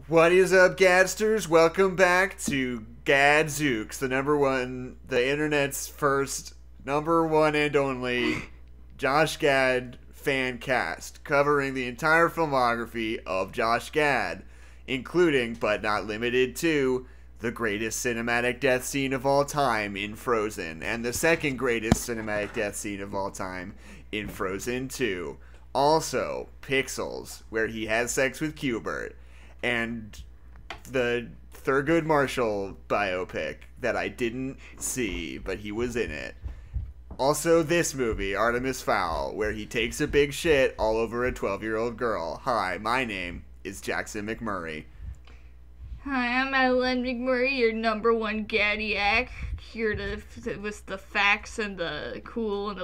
What is up, Gadsters? Welcome back to Gadzooks, the internet's first, number one and only Josh Gad fan cast, covering the entire filmography of Josh Gad, including, but not limited to, the greatest cinematic death scene of all time in Frozen, and the second greatest cinematic death scene of all time in Frozen 2. Also, Pixels, where he has sex with Q*bert, and the Thurgood Marshall biopic that I didn't see, but he was in it. Also this movie, Artemis Fowl, where he takes a big shit all over a 12-year-old girl. Hi, my name is Jackson McMurray. Hi, I'm Adeline McMurray, your number one gaddiac, here with the facts and the cool and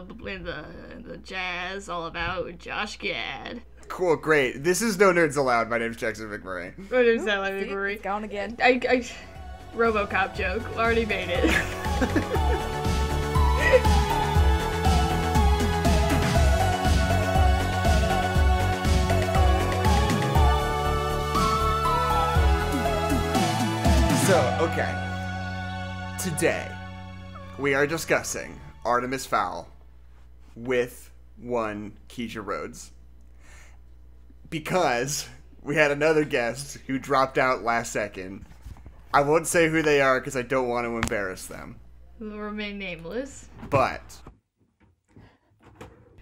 the jazz all about Josh Gad. Cool, great. This is No Nerds Allowed. My name's Jackson McMurray. My name's Adeline McMurray. It's gone again. I RoboCop joke. Already made it. So, okay. Today, we are discussing Artemis Fowl with one Keisha Rhodes. Because we had another guest who dropped out last second. I won't say who they are because I don't want to embarrass them. We'll remain nameless. But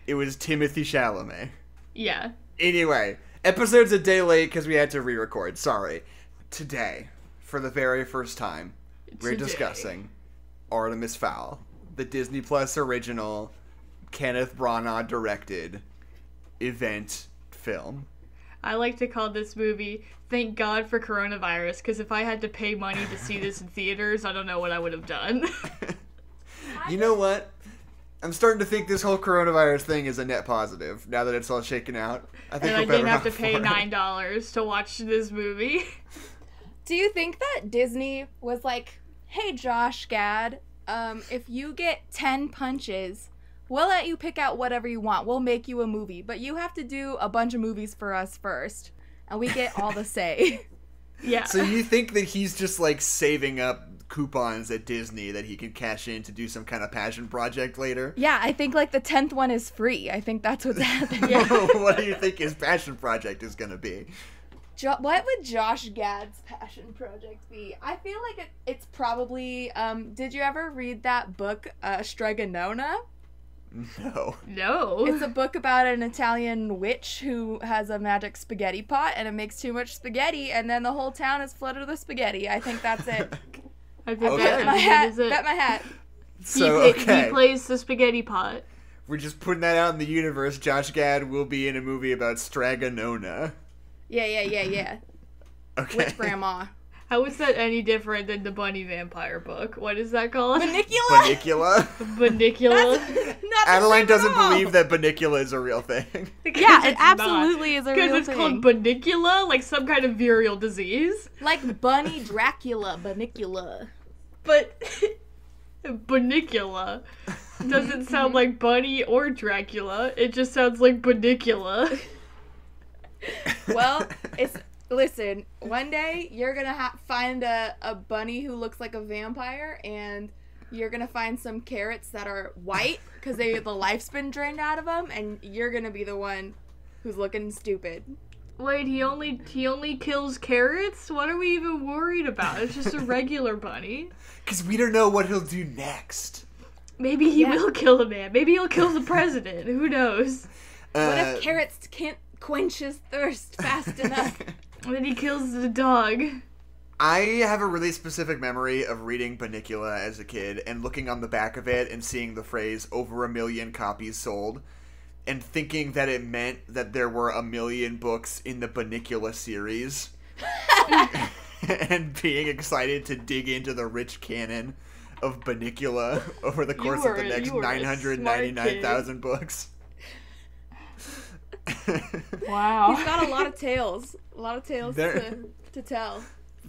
it was Timothy Chalamet. Yeah. Anyway, episode's a day late because we had to re-record. Sorry. Today, for the very first time, we're discussing Artemis Fowl, the Disney Plus original, Kenneth Branagh directed event film. I like to call this movie Thank God for Coronavirus, because if I had to pay money to see this in theaters, I don't know what I would have done. You know what? I'm starting to think this whole coronavirus thing is a net positive, now that it's all shaken out. I think and I we're didn't have to off pay for it. $9 to watch this movie. Do you think that Disney was like, hey, Josh Gad, if you get 10 punches, we'll let you pick out whatever you want. We'll make you a movie, but you have to do a bunch of movies for us first, and we get all the say. Yeah. So you think that he's just like saving up coupons at Disney that he can cash in to do some kind of passion project later? Yeah, I think like the 10th one is free. I think that's what's happening. Yeah. What do you think his passion project is going to be? What would Josh Gad's passion project be? I feel like it's probably, did you ever read that book, Stregonona? No. No. It's a book about an Italian witch who has a magic spaghetti pot, and it makes too much spaghetti, and then the whole town is flooded with spaghetti. I think that's it. I think Okay. Bet my hat. Bet my hat. So, he okay. plays the spaghetti pot. We're just putting that out in the universe. Josh Gad will be in a movie about Stregonona. Yeah. Okay. Witch grandma. How is that any different than the bunny vampire book? What is that called? Banicula? Banicula? Banicula? That's not the Adeline same doesn't at all. believe that Banicula is a real thing. Yeah, it It's absolutely is a real Because it's called thing. banicula, like some kind of venereal disease. Like Bunny Dracula, Banicula. But banicula doesn't sound like bunny or Dracula. It just sounds like banicula. Well, listen, one day you're gonna find a bunny who looks like a vampire, and you're gonna find some carrots that are white because the life's been drained out of them, and you're gonna be the one who's looking stupid. Wait, he only kills carrots? What are we even worried about? It's just a regular bunny. Because we don't know what he'll do next. Maybe he will kill a man. Maybe he'll kill the president. Who knows? What if carrots can't quench his thirst fast enough? And then he kills the dog. I have a really specific memory of reading Banicula as a kid and looking on the back of it and seeing the phrase over 1 million copies sold and thinking that it meant that there were 1 million books in the Banicula series and being excited to dig into the rich canon of Banicula over the course of the next 999,000 books. Wow. He's got a lot of tales. A lot of tales to tell.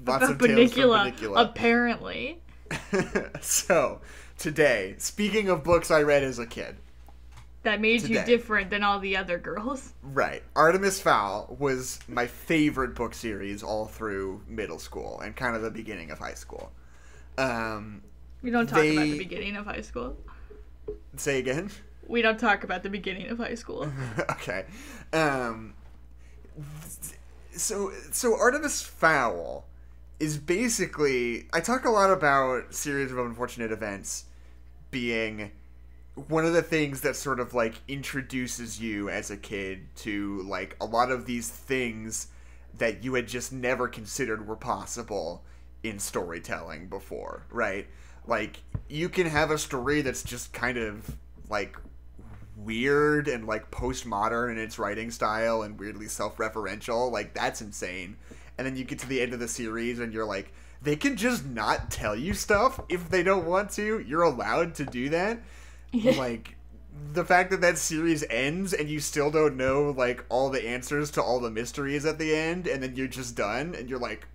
Lots About of tales from Banicula, Banicula. apparently. So, today, speaking of books I read as a kid, that made you today. different than all the other girls. Right. Artemis Fowl was my favorite book series all through middle school and kind of the beginning of high school. We don't talk about the beginning of high school. Say again? We don't talk about the beginning of high school. Okay. So Artemis Fowl is basically... I talk a lot about series of unfortunate events being one of the things that sort of, like, introduces you as a kid to, like, a lot of these things that you had just never considered were possible in storytelling before, right? Like, you can have a story that's just kind of, like, weird and, like, postmodern in its writing style and weirdly self-referential. Like, that's insane. And then you get to the end of the series and you're like, they can just not tell you stuff if they don't want to. You're allowed to do that. Like, the fact that series ends and you still don't know, like, all the answers to all the mysteries at the end, and then you're just done, and you're like,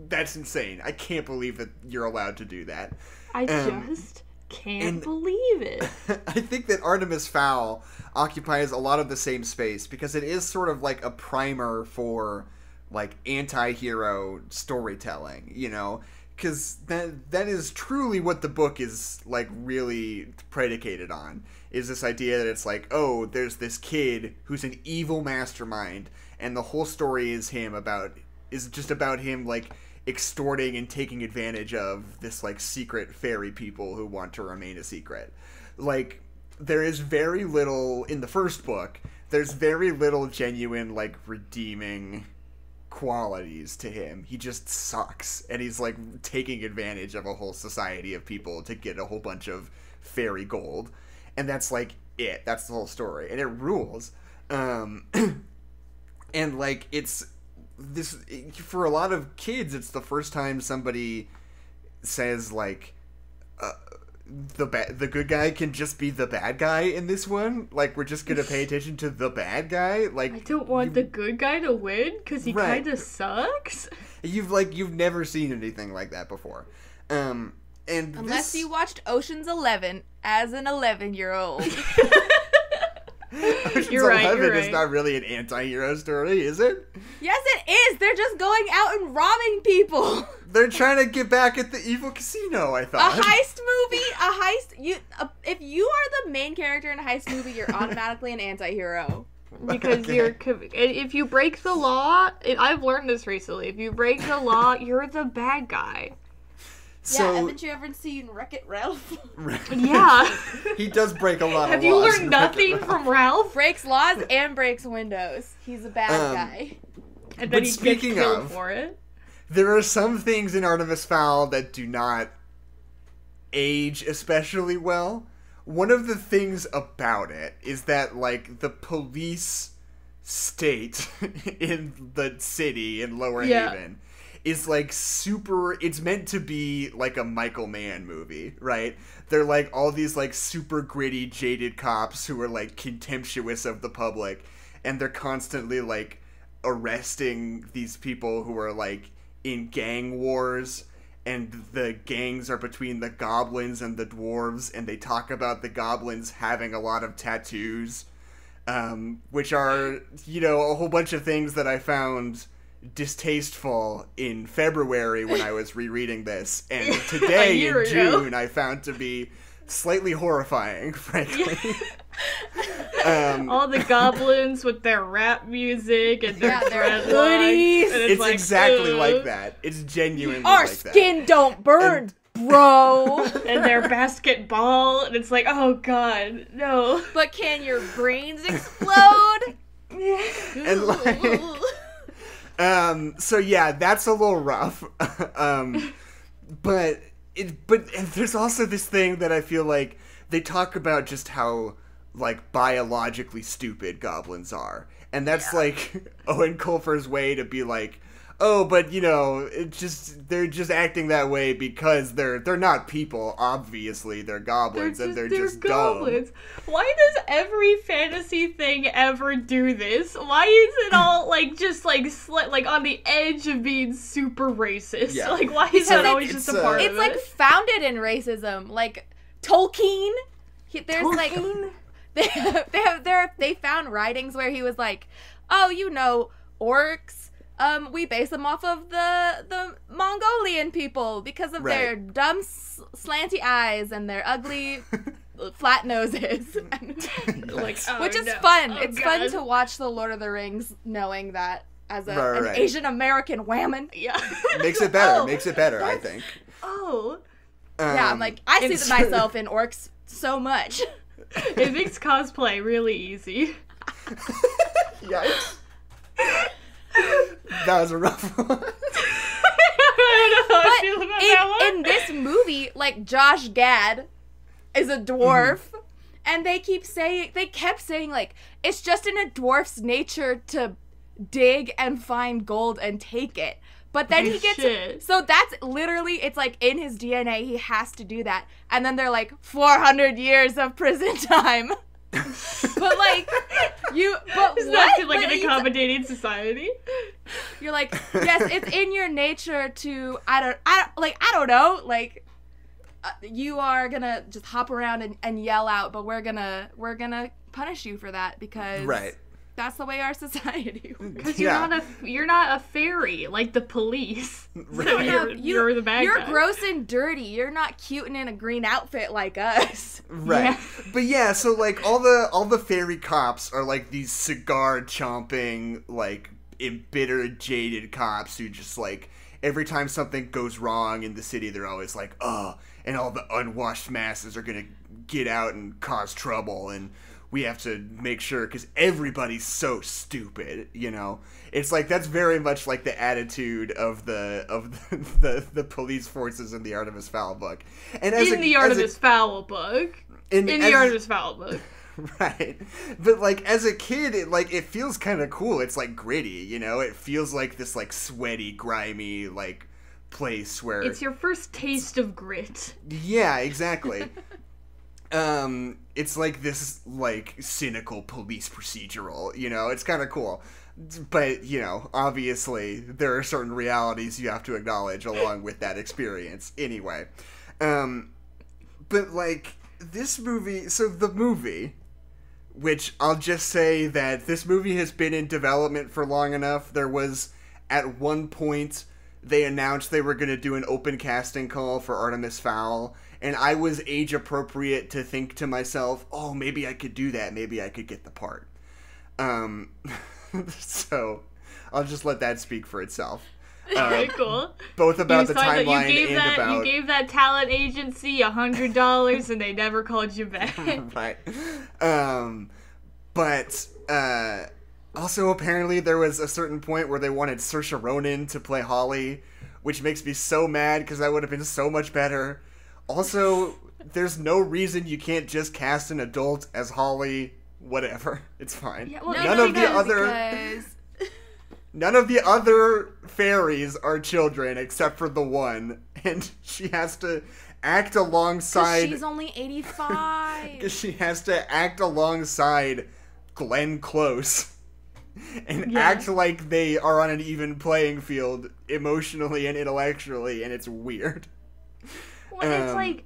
that's insane. I can't believe that you're allowed to do that. I just can't believe it. I think that Artemis Fowl occupies a lot of the same space because it is sort of like a primer for, like, anti-hero storytelling, you know? Because that is truly what the book is, like, really predicated on, is this idea that it's like, oh, there's this kid who's an evil mastermind, and the whole story is just about him, like, extorting and taking advantage of this, like, secret fairy people who want to remain a secret. Like, there is very little, in the first book, there's very little genuine, like, redeeming qualities to him. He just sucks, and he's, like, taking advantage of a whole society of people to get a whole bunch of fairy gold, and that's, like, that's the whole story, and it rules. And, like, it's this, for a lot of kids, it's the first time somebody says, like, the good guy can just be the bad guy in this one. Like, we're just gonna pay attention to the bad guy. Like, I don't want the good guy to win because he kind of sucks. You've never seen anything like that before, and unless you watched Ocean's 11 as an 11-year-old. Ocean's You're right, 11 is not really an anti-hero story, is it? Yes, it is. They're just going out and robbing people. They're trying to get back at the evil casino, I thought. A heist movie, if you are the main character in a heist movie, you're automatically an anti-hero. Because if you break the law, I've learned this recently, if you break the law, you're the bad guy. So, haven't you ever seen Wreck-It Ralph? Yeah. He does break a lot of laws. Have you learned nothing from Ralph? Breaks laws and breaks windows. He's a bad guy. And then he gets killed for it. There are some things in Artemis Fowl that do not age especially well. One of the things about it is that, like, the police state in the city in Lower Haven is, like, super... It's meant to be, like, a Michael Mann movie, right? They're, like, all these, like, super gritty, jaded cops who are, like, contemptuous of the public, and they're constantly, like, arresting these people who are, like, in gang wars, and the gangs are between the goblins and the dwarves, and they talk about the goblins having a lot of tattoos, which are, you know, a whole bunch of things that I found distasteful in February when I was rereading this, and today in June I found to be slightly horrifying, frankly. All the goblins with their rap music and their hoodies. It's like, exactly like that. It's genuinely Our like that. skin don't burn, bro. And their basketball, and it's like, oh god, no. But can your brains explode? And like, so yeah, that's a little rough. But there's also this thing that I feel like they talk about just how, like, biologically stupid goblins are. And that's like Owen Colfer's way to be like, oh, but you know, they're just acting that way because they're not people. Obviously, they're goblins, and they're just goblins. Dumb. Why does every fantasy thing ever do this? Why is it all like just like on the edge of being super racist? Yeah. Like, why is that always just a part of it? It's like founded in racism. Like Tolkien, there's like they found writings where he was like, oh, orcs, we base them off of the Mongolian people because of their dumb slanty eyes and their ugly flat noses. Like, which is fun. It's fun to watch The Lord of the Rings knowing that as an Asian American woman. Yeah. Makes it better, I think. Oh. Yeah, I'm like, I see myself in orcs so much. It makes cosplay really easy. Yikes. That was a rough one. I don't know how I feel about that one. In this movie, like, Josh Gad is a dwarf, and they kept saying, like, it's just in a dwarf's nature to dig and find gold and take it. But then he gets... So that's literally... It's like in his DNA, he has to do that. And then they're like, 400 years of prison time. But like... Does that feel like an accommodating society? You're like, yes, it's in your nature to... I don't know. Like, you are gonna just hop around and yell out, but we're gonna punish you for that because... Right. That's the way our society works. Because you're not a fairy like the police. Right. So you're the bad guy. You're gross and dirty. You're not cute and in a green outfit like us. Right. Yeah. But yeah, so like all the fairy cops are like these cigar chomping, like embittered, jaded cops who just like every time something goes wrong in the city, they're always like, oh, and all the unwashed masses are gonna get out and cause trouble, and we have to make sure because everybody's so stupid, you know. It's like that's very much like the attitude of the police forces in the Artemis Fowl book. And in the Artemis Fowl book. Right. But like as a kid, it feels kind of cool. It's like gritty, you know. It feels like this like sweaty, grimy like place where it's your first taste of grit. Yeah, exactly. It's like this, like, cynical police procedural, you know? It's kind of cool. But, you know, obviously, there are certain realities you have to acknowledge along with that experience. Anyway. But, like, this movie... So, the movie, which I'll just say that this movie has been in development for long enough. There was, at one point, they announced they were going to do an open casting call for Artemis Fowl. And I was age appropriate to think to myself, oh, maybe I could do that. Maybe I could get the part. So I'll just let that speak for itself. Very cool. Both about the timeline You gave that talent agency $100 and they never called you back. Right. But also apparently there was a certain point where they wanted Saoirse Ronan to play Holly, which makes me so mad because that would have been so much better. Also, there's no reason you can't just cast an adult as Holly. Whatever, it's fine. Yeah, well, none of the other fairies are children except for the one, and she has to act alongside. She's only 85. Because she has to act alongside Glenn Close. And act like they are on an even playing field emotionally and intellectually, and it's weird. Well, it's like,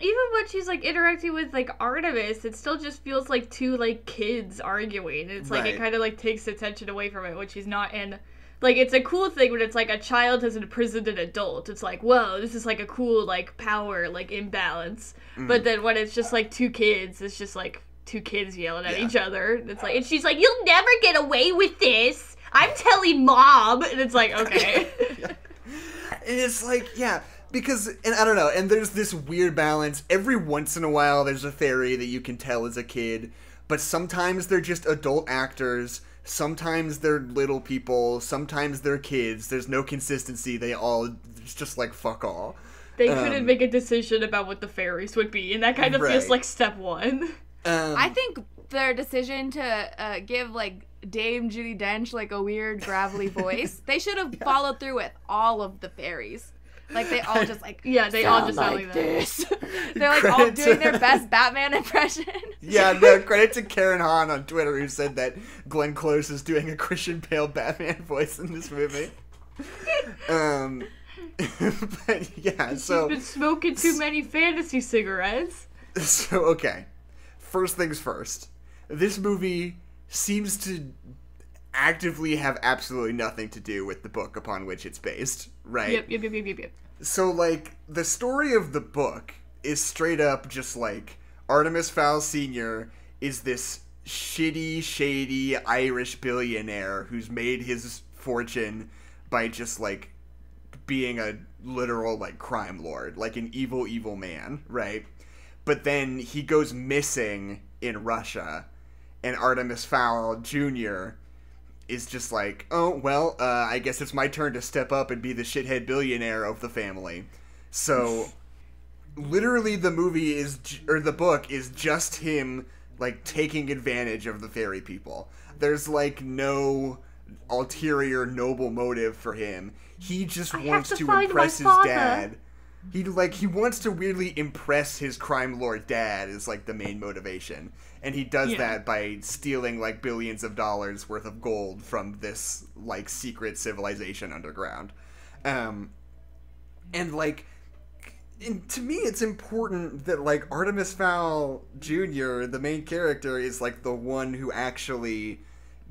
even when she's like interacting with like Artemis, it still just feels like two like kids arguing. It's like it kind of like takes attention away from it when she's not in. Like, it's a cool thing when it's like a child has imprisoned an adult. It's like, whoa, this is like a cool like power like imbalance. But then when it's just like two kids, it's just like two kids yelling at each other. It's like, and she's like, you'll never get away with this. I'm telling mom, and it's like, okay. And it's like, because, and I don't know, and there's this weird balance. Every once in a while, there's a fairy that you can tell is a kid, but sometimes they're just adult actors, sometimes they're little people, sometimes they're kids. There's no consistency. It's just like, fuck all. They couldn't make a decision about what the fairies would be, and that kind of feels like step one. I think their decision to give, like, Dame Judi Dench, like, a weird, gravelly voice, they should have followed through with all of the fairies. Like, they all just, like, they all just sound like this. They're, like, all doing their best Batman impression. Yeah, no, credit to Karen Hahn on Twitter who said that Glenn Close is doing a Christian Bale Batman voice in this movie. But, yeah, so... She's been smoking too many fantasy cigarettes. So, okay. first things first. This movie seems to actively have absolutely nothing to do with the book upon which it's based, right? Yep. So, like, the story of the book is straight up just, like, Artemis Fowl Sr. is this shitty, shady Irish billionaire who's made his fortune by just, like, being a literal, like, crime lord. Like, an evil, evil man, right? But then he goes missing in Russia, and Artemis Fowl Jr. is just like, oh, well, I guess it's my turn to step up and be the shithead billionaire of the family. So, literally the book is just him, like, taking advantage of the fairy people. There's, like, no ulterior noble motive for him. He just wants to impress his dad. He wants to weirdly impress his crime lord dad is, like, the main motivation. And he does that by stealing, like, billions of dollars worth of gold from this, like, secret civilization underground. And, like, to me, it's important that, like, Artemis Fowl Jr., the main character, is, like, the one who actually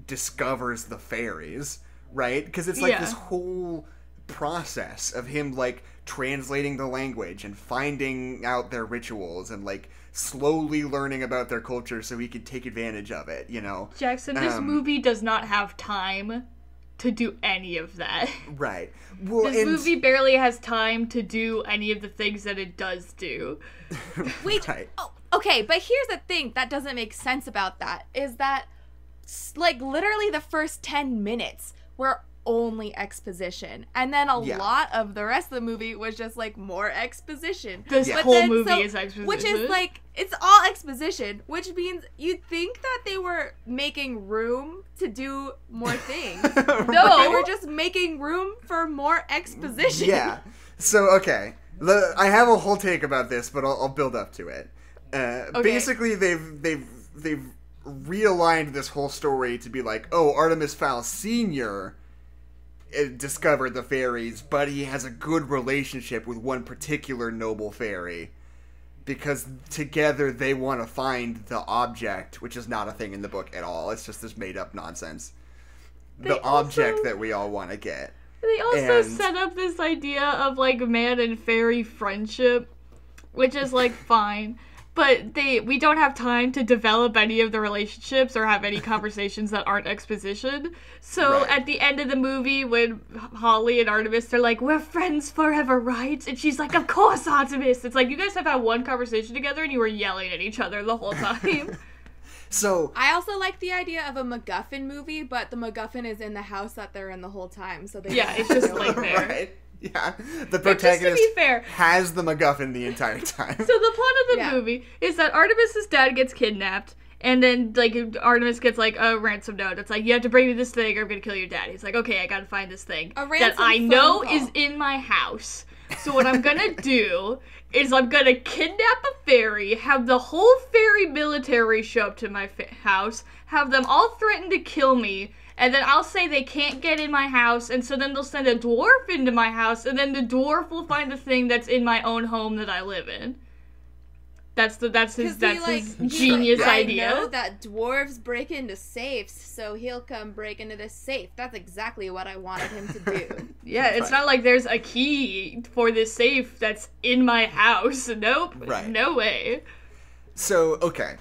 discovers the fairies, right? Because it's, like, this whole process of him, like, translating the language and finding out their rituals and, like, slowly learning about their culture so he could take advantage of it, you know? Jackson, this movie does not have time to do any of that. Right. Well, this movie barely has time to do any of the things that it does do. Wait, right. Oh, okay, but here's the thing that doesn't make sense about that, is that, like, literally the first 10 minutes were only exposition, and then a lot of the rest of the movie was just, like, more exposition. This whole movie is exposition. Which is, like, it's all exposition, which means you'd think that they were making room to do more things. No, they were just making room for more exposition. Yeah. So, okay. I have a whole take about this, but I'll build up to it. Okay. Basically, they've realigned this whole story to be like, oh, Artemis Fowl Sr. discovered the fairies, but he has a good relationship with one particular noble fairy because together they want to find the object, which is not a thing in the book at all. It's just this made-up nonsense. The object that we all want to get. They also set up this idea of, like, man and fairy friendship, which is, like, fine. But we don't have time to develop any of the relationships or have any conversations that aren't exposition. So at the end of the movie, when Holly and Artemis, they're like, we're friends forever, right? And she's like, of course, Artemis. It's like, you guys have had one conversation together and you were yelling at each other the whole time. So I also like the idea of a MacGuffin movie, but the MacGuffin is in the house that they're in the whole time. So they it's just like there. Right. Yeah, the protagonist just to be fair, has the MacGuffin the entire time. So the plot of the movie is that Artemis's dad gets kidnapped, and then, like, Artemis gets, like, a ransom note. It's like, you have to bring me this thing or I'm gonna kill your dad. He's like, okay, I gotta find this thing that I know is in my house. So what I'm gonna do is I'm gonna kidnap a fairy, have the whole fairy military show up to my house, have them all threaten to kill me, and then I'll say they can't get in my house, and so then they'll send a dwarf into my house, and then the dwarf will find the thing that's in my own home that I live in. That's his genius idea. I know that dwarves break into safes, so he'll come break into this safe. That's exactly what I wanted him to do. Yeah, it's not like there's a key for this safe that's in my house. Nope. Right. No way. So, okay.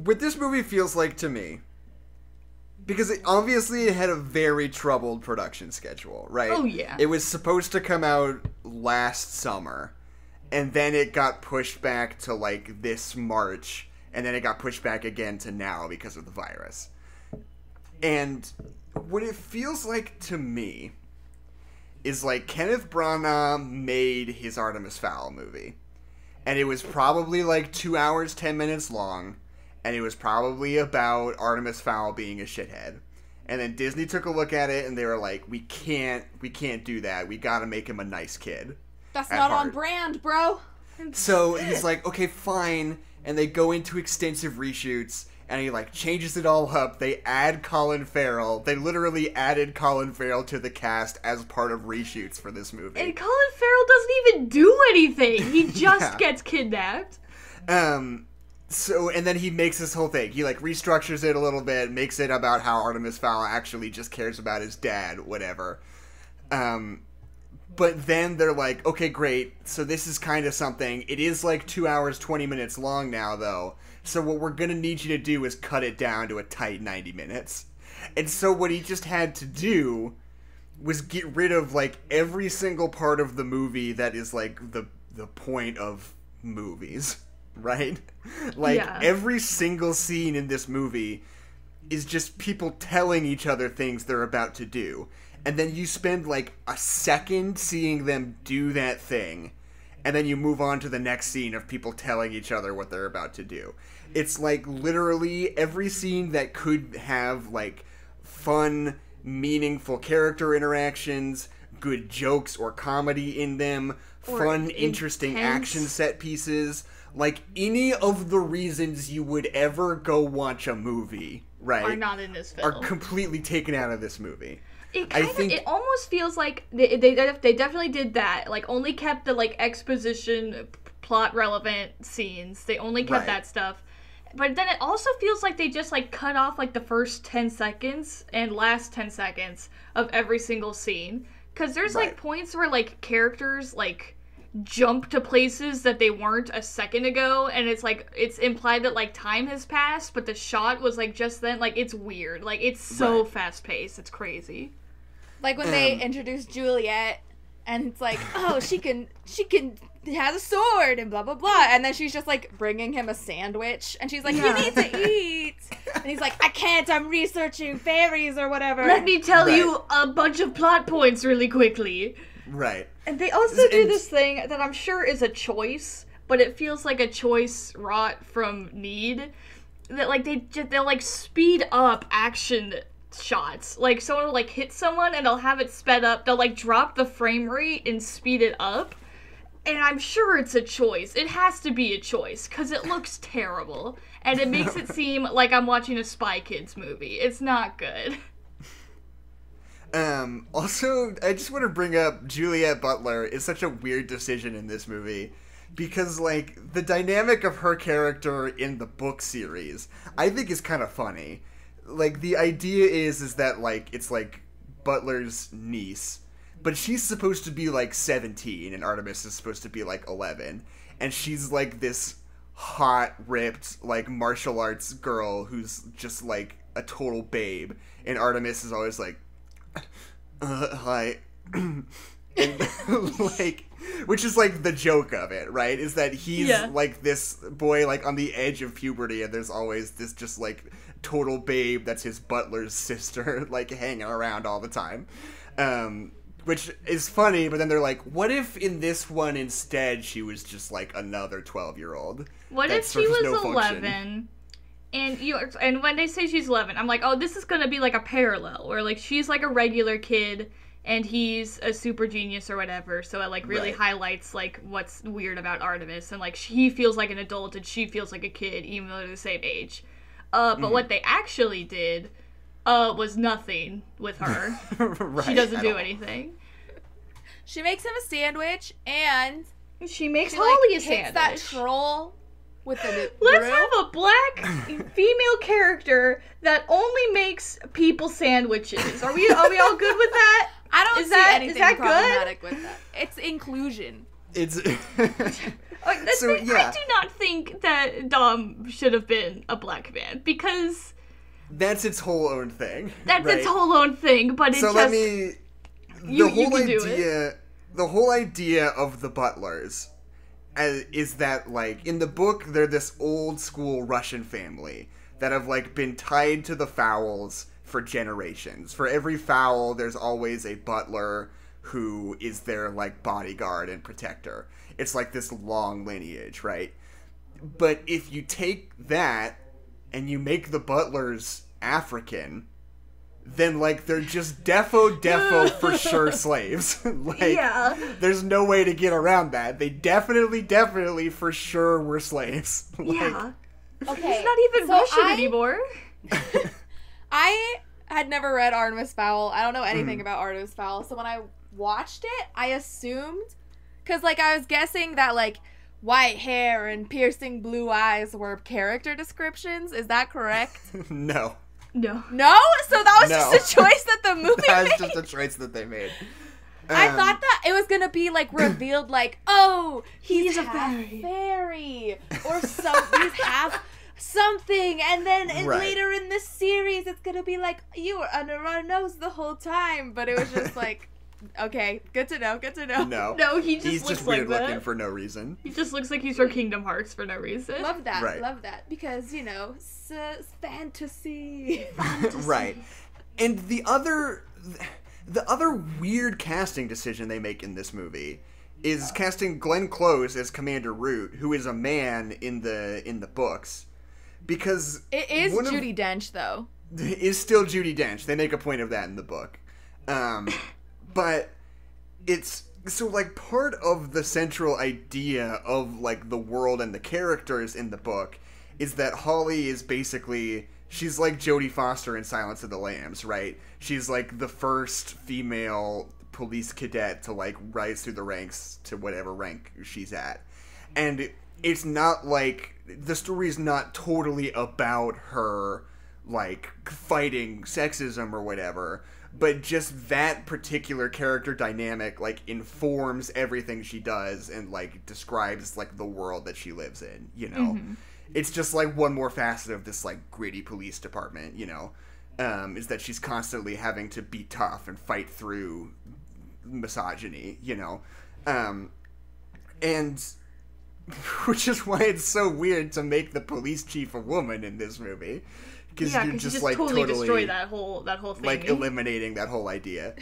What this movie feels like to me, because obviously it had a very troubled production schedule, right? Oh, yeah. It was supposed to come out last summer, and then it got pushed back to, like, this March, and then it got pushed back again to now because of the virus. And what it feels like to me is, like, Kenneth Branagh made his Artemis Fowl movie, and it was probably, like, 2 hours, 10 minutes long, and it was probably about Artemis Fowl being a shithead. And then Disney took a look at it, and they were like, we can't do that. We gotta make him a nice kid. That's not on brand, bro. So he's like, okay, fine. And they go into extensive reshoots, and he, like, changes it all up. They add Colin Farrell. They literally added Colin Farrell to the cast as part of reshoots for this movie. And Colin Farrell doesn't even do anything. He just gets kidnapped. So, and then he makes this whole thing. He, like, restructures it a little bit, makes it about how Artemis Fowl actually just cares about his dad, whatever. But then they're like, okay, great, so this is kind of something. It is, like, 2 hours, 20 minutes long now, though. So what we're gonna need you to do is cut it down to a tight 90 minutes. And so what he just had to do was get rid of, like, every single part of the movie that is, like, the point of movies. Right? Like, every single scene in this movie is just people telling each other things they're about to do. And then you spend, like, a second seeing them do that thing. And then you move on to the next scene of people telling each other what they're about to do. It's, like, literally every scene that could have, like, fun, meaningful character interactions, good jokes or comedy in them, or fun, interesting action set pieces. Like, any of the reasons you would ever go watch a movie, right, are not in this film. Are completely taken out of this movie. It almost feels like they definitely did that. Like, only kept the, like, exposition, plot relevant scenes. They only kept that stuff. But then it also feels like they just, like, cut off, like, the first 10 seconds and last 10 seconds of every single scene. Because there's, like, points where, like, characters, like, jump to places that they weren't a second ago, and it's like it's implied that like time has passed, but the shot was like just then. Like, it's weird. Like, it's so fast paced, it's crazy. Like when they introduced Juliet, and it's like, oh, she can has a sword and blah blah blah, and then she's just like bringing him a sandwich, and she's like, you need to eat, and he's like, I can't, I'm researching fairies or whatever. Let me tell you a bunch of plot points really quickly. Right. And they also do this thing that I'm sure is a choice, but it feels like a choice wrought from need. That, like, they'll, like, speed up action shots. Like, someone will, like, hit someone, and they'll have it sped up. They'll, like, drop the frame rate and speed it up. And I'm sure it's a choice. It has to be a choice, because it looks terrible. And it makes it seem like I'm watching a Spy Kids movie. It's not good. Also, I just want to bring up Juliet Butler is such a weird decision in this movie because, like, the dynamic of her character in the book series, I think is kind of funny. Like, the idea is that, like, it's, like, Butler's niece, but she's supposed to be, like, 17, and Artemis is supposed to be, like, 11, and she's, like, this hot, ripped, like, martial arts girl who's just, like, a total babe, and Artemis is always, like, hi. And, like, which is, like, the joke of it, right? Is that he's, like, this boy, like, on the edge of puberty, and there's always this just, like, total babe that's his butler's sister, like, hanging around all the time. Which is funny, but then they're like, what if in this one instead she was just, like, another 12-year-old? What if she was 11? And when they say she's 11, I'm like, oh, this is gonna be like a parallel, where like she's like a regular kid and he's a super genius or whatever. So it like really highlights like what's weird about Artemis, and like he feels like an adult and she feels like a kid, even though they're the same age. But what they actually did was nothing with her. She doesn't do anything. She makes him a sandwich, and she makes Holly a sandwich. Hits that troll with the Let's have a black female character that only makes people sandwiches. Are we all good with that? I don't see anything problematic with that. It's inclusion. It's I do not think that Dom should have been a black man, because that's its whole own thing. That's its whole own thing, but the whole idea of the Butlers is that, like, in the book, they're this old school Russian family that have, like, been tied to the Fowls for generations. For every Fowl, there's always a butler who is their, like, bodyguard and protector. It's like this long lineage, right? But if you take that and you make the Butlers African, then, like, they're just defo for sure slaves. Like, there's no way to get around that. They definitely for sure were slaves. Like, okay. It's not even Russian anymore. I had never read Artemis Fowl. I don't know anything about Artemis Fowl. So when I watched it, I assumed, because, like, I was guessing that, like, white hair and piercing blue eyes were character descriptions. Is that correct? No. No. No? So that was just a choice that the movie That made? was just a choice that they made. I thought that it was gonna be like revealed, like, oh, he's a half fairy, or he's half something, and then later in the series, it's gonna be like you were under our nose the whole time. But it was just like, okay, good to know, good to know. No, he's just looks weird like looking that. for no reason. He just looks like he's from Kingdom Hearts for no reason. Love that, Right. love that, because fantasy. Right. And the other weird casting decision they make in this movie is casting Glenn Close as Commander Root, who is a man in the books, because It is Judi Dench, though. is still Judi Dench. They make a point of that in the book, but it's so like part of the central idea of like the world and the characters in the book is that Holly is basically. She's like Jodie Foster in Silence of the Lambs, right? She's like the first female police cadet to like rise through the ranks to whatever rank she's at. And it's not like, the story's not totally about her like fighting sexism or whatever, but just that particular character dynamic like informs everything she does and like describes like the world that she lives in, you know? Mm-hmm. It's just, like, one more facet of this, like, gritty police department, you know, is that she's constantly having to be tough and fight through misogyny, you know, and which is why it's so weird to make the police chief a woman in this movie, because you're just, like, totally destroy that whole thing. Like, eliminating that whole idea.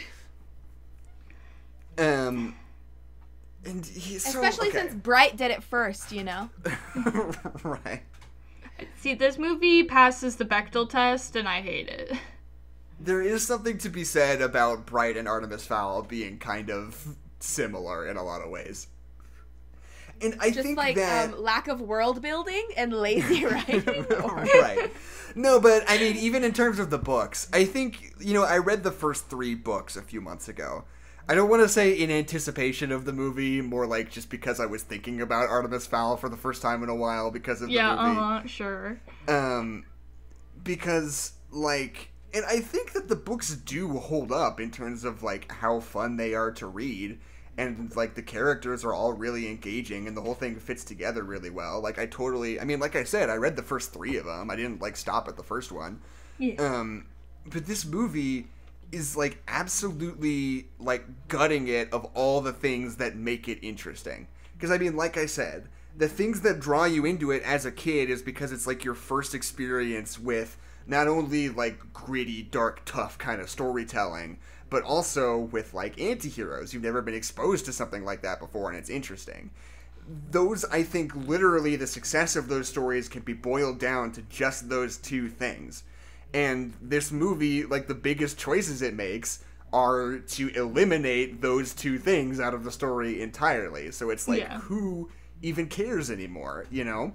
And especially since Bright did it first, you know? Right. See, this movie passes the Bechdel test, and I hate it. There is something to be said about Bright and Artemis Fowl being kind of similar in a lot of ways. And I think like, that... lack of world building and lazy writing? Right. No, but, I mean, even in terms of the books, I think, you know, I read the first 3 books a few months ago. I don't want to say in anticipation of the movie, more like just because I was thinking about Artemis Fowl for the first time in a while because of the movie. Yeah, sure. Because, like, and I think that the books do hold up in terms of, like, how fun they are to read, and, like, the characters are all really engaging, and the whole thing fits together really well. Like, I mean, like I said, I read the first 3 of them. I didn't, like, stop at the first one. Yeah. But this movie is like absolutely like gutting it of all the things that make it interesting. Because I mean, like I said, the things that draw you into it as a kid is because it's like your first experience with not only like gritty, dark, tough kind of storytelling, but also with like anti-heroes. You've never been exposed to something like that before, and it's interesting. Those, I think, literally the success of those stories can be boiled down to just those 2 things. And this movie, like, the biggest choices it makes are to eliminate those 2 things out of the story entirely. So it's like, who even cares anymore, you know?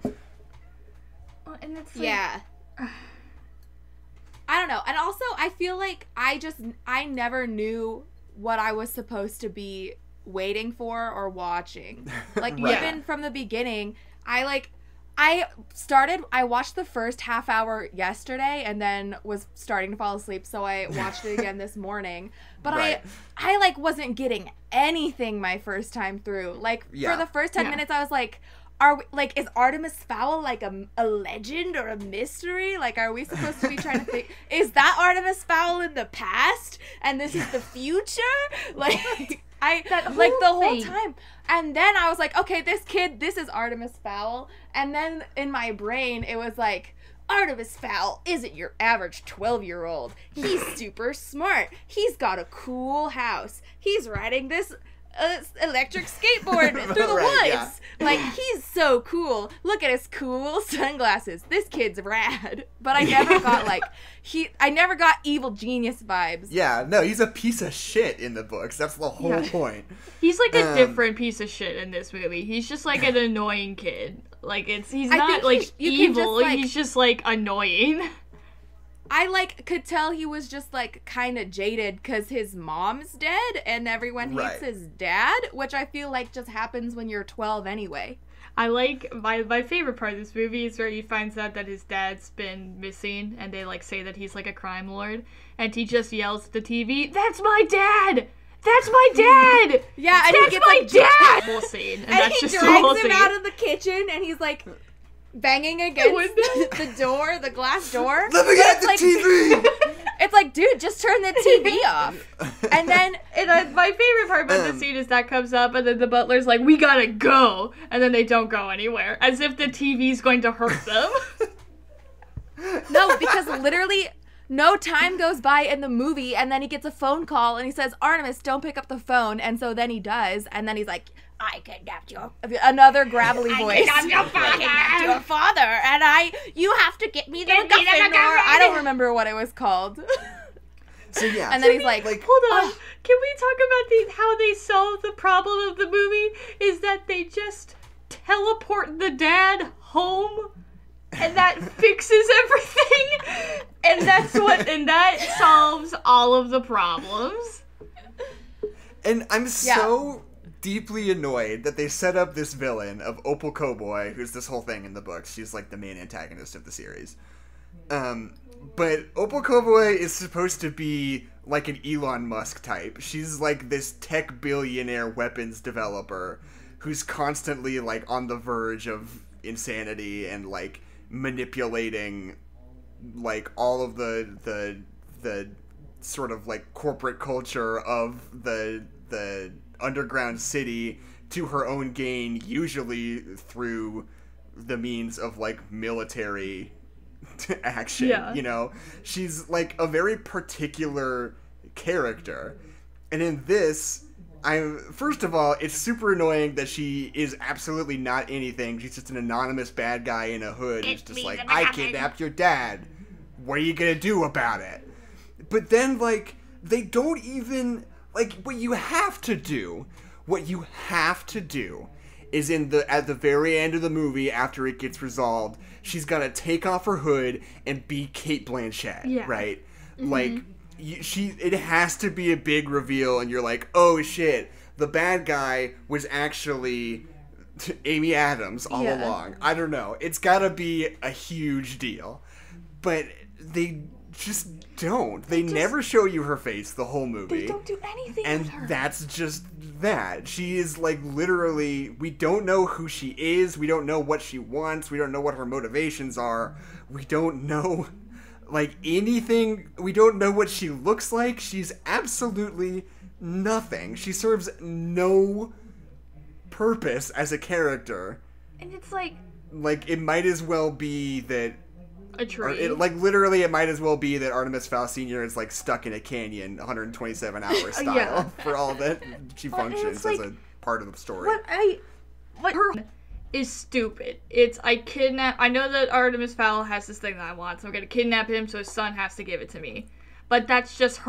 Well, and it's like... Yeah. I don't know. And also, I feel like I never knew what I was supposed to be waiting for or watching. Like, Right. Even from the beginning, I watched the first half hour yesterday and then was starting to fall asleep, so I watched it again this morning. But Right. I like wasn't getting anything my first time through. Like, for the first 10 minutes, I was like, is Artemis Fowl like a legend or a mystery? Like, are we supposed to be trying to think, is that Artemis Fowl in the past and this is the future? Like, the whole time. And then I was like, okay, this is Artemis Fowl. And then in my brain, it was like, Artemis Fowl isn't your average 12-year-old. He's super smart. He's got a cool house. He's riding this electric skateboard through the Right, woods. yeah. Like, he's so cool. Look at his cool sunglasses. This kid's rad. But I never got I never got evil genius vibes. Yeah, no, he's a piece of shit in the books. That's the whole point. He's like a different piece of shit in this movie. He's just like an annoying kid. Like, he's not like evil. He's just like annoying. I like could tell he was just like kind of jaded because his mom's dead and everyone hates his dad, which I feel like just happens when you're 12 anyway. I like my favorite part of this movie is where he finds out that his dad's been missing, and they like say that he's like a crime lord, and he just yells at the TV, "That's my dad! That's my dad! Yeah, and that's he gets my like dad!" Whole scene, and that's he just drags the whole him scene. out of the kitchen, and he's like banging against the door, the glass door. Let me get the TV. It's like, dude, just turn the TV off. And then, my favorite part about the scene is that comes up, and then the butler's like, "We gotta go," and then they don't go anywhere, as if the TV's going to hurt them. No, because literally no time goes by in the movie, and then he gets a phone call, and he says, "Artemis, don't pick up the phone," and so then he does, and then he's like, "I kidnapped you." Another gravelly voice. I kidnapped your father. I kidnapped your father, and you have to get me the MacGuffin, or I don't remember what it was called. So yeah. And then he's like, hold on. Can we talk about how they solve the problem of the movie? Is that they just teleport the dad home, and that fixes everything, and that solves all of the problems. And I'm so deeply annoyed that they set up this villain of Opal Cowboy, who's this whole thing in the books. She's like the main antagonist of the series. But Opal Cowboy is supposed to be like an Elon Musk type. She's like this tech billionaire weapons developer who's constantly like on the verge of insanity and like manipulating like all of the sort of like corporate culture of the underground city to her own gain, usually through the means of like military action. You know, she's like a very particular character, and in this, first of all, it's super annoying that she is absolutely not anything. She's just an anonymous bad guy in a hood who's just like, "I kidnapped your dad. What are you gonna do about it?" But then, like, they don't even, like, what you have to do is at the very end of the movie, after it gets resolved, she's gotta take off her hood and be Cate Blanchett, right? Mm-hmm. Like, it has to be a big reveal, and you're like, oh shit, the bad guy was actually Amy Adams all along. I don't know. It's gotta be a huge deal. But they just don't. They never show you her face the whole movie. They don't do anything and with her. That's just that. She is like literally, we don't know who she is. We don't know what she wants. We don't know what her motivations are. We don't know like anything. We don't know what she looks like. She's absolutely nothing. She serves no purpose as a character. And it's like it might as well be that a tree. Literally, it might as well be that Artemis Fowl Sr. is, like, stuck in a canyon 127-hour style for all that she functions as a part of the story. What her is stupid. I know that Artemis Fowl has this thing that I want, so I'm gonna kidnap him so his son has to give it to me. But that's just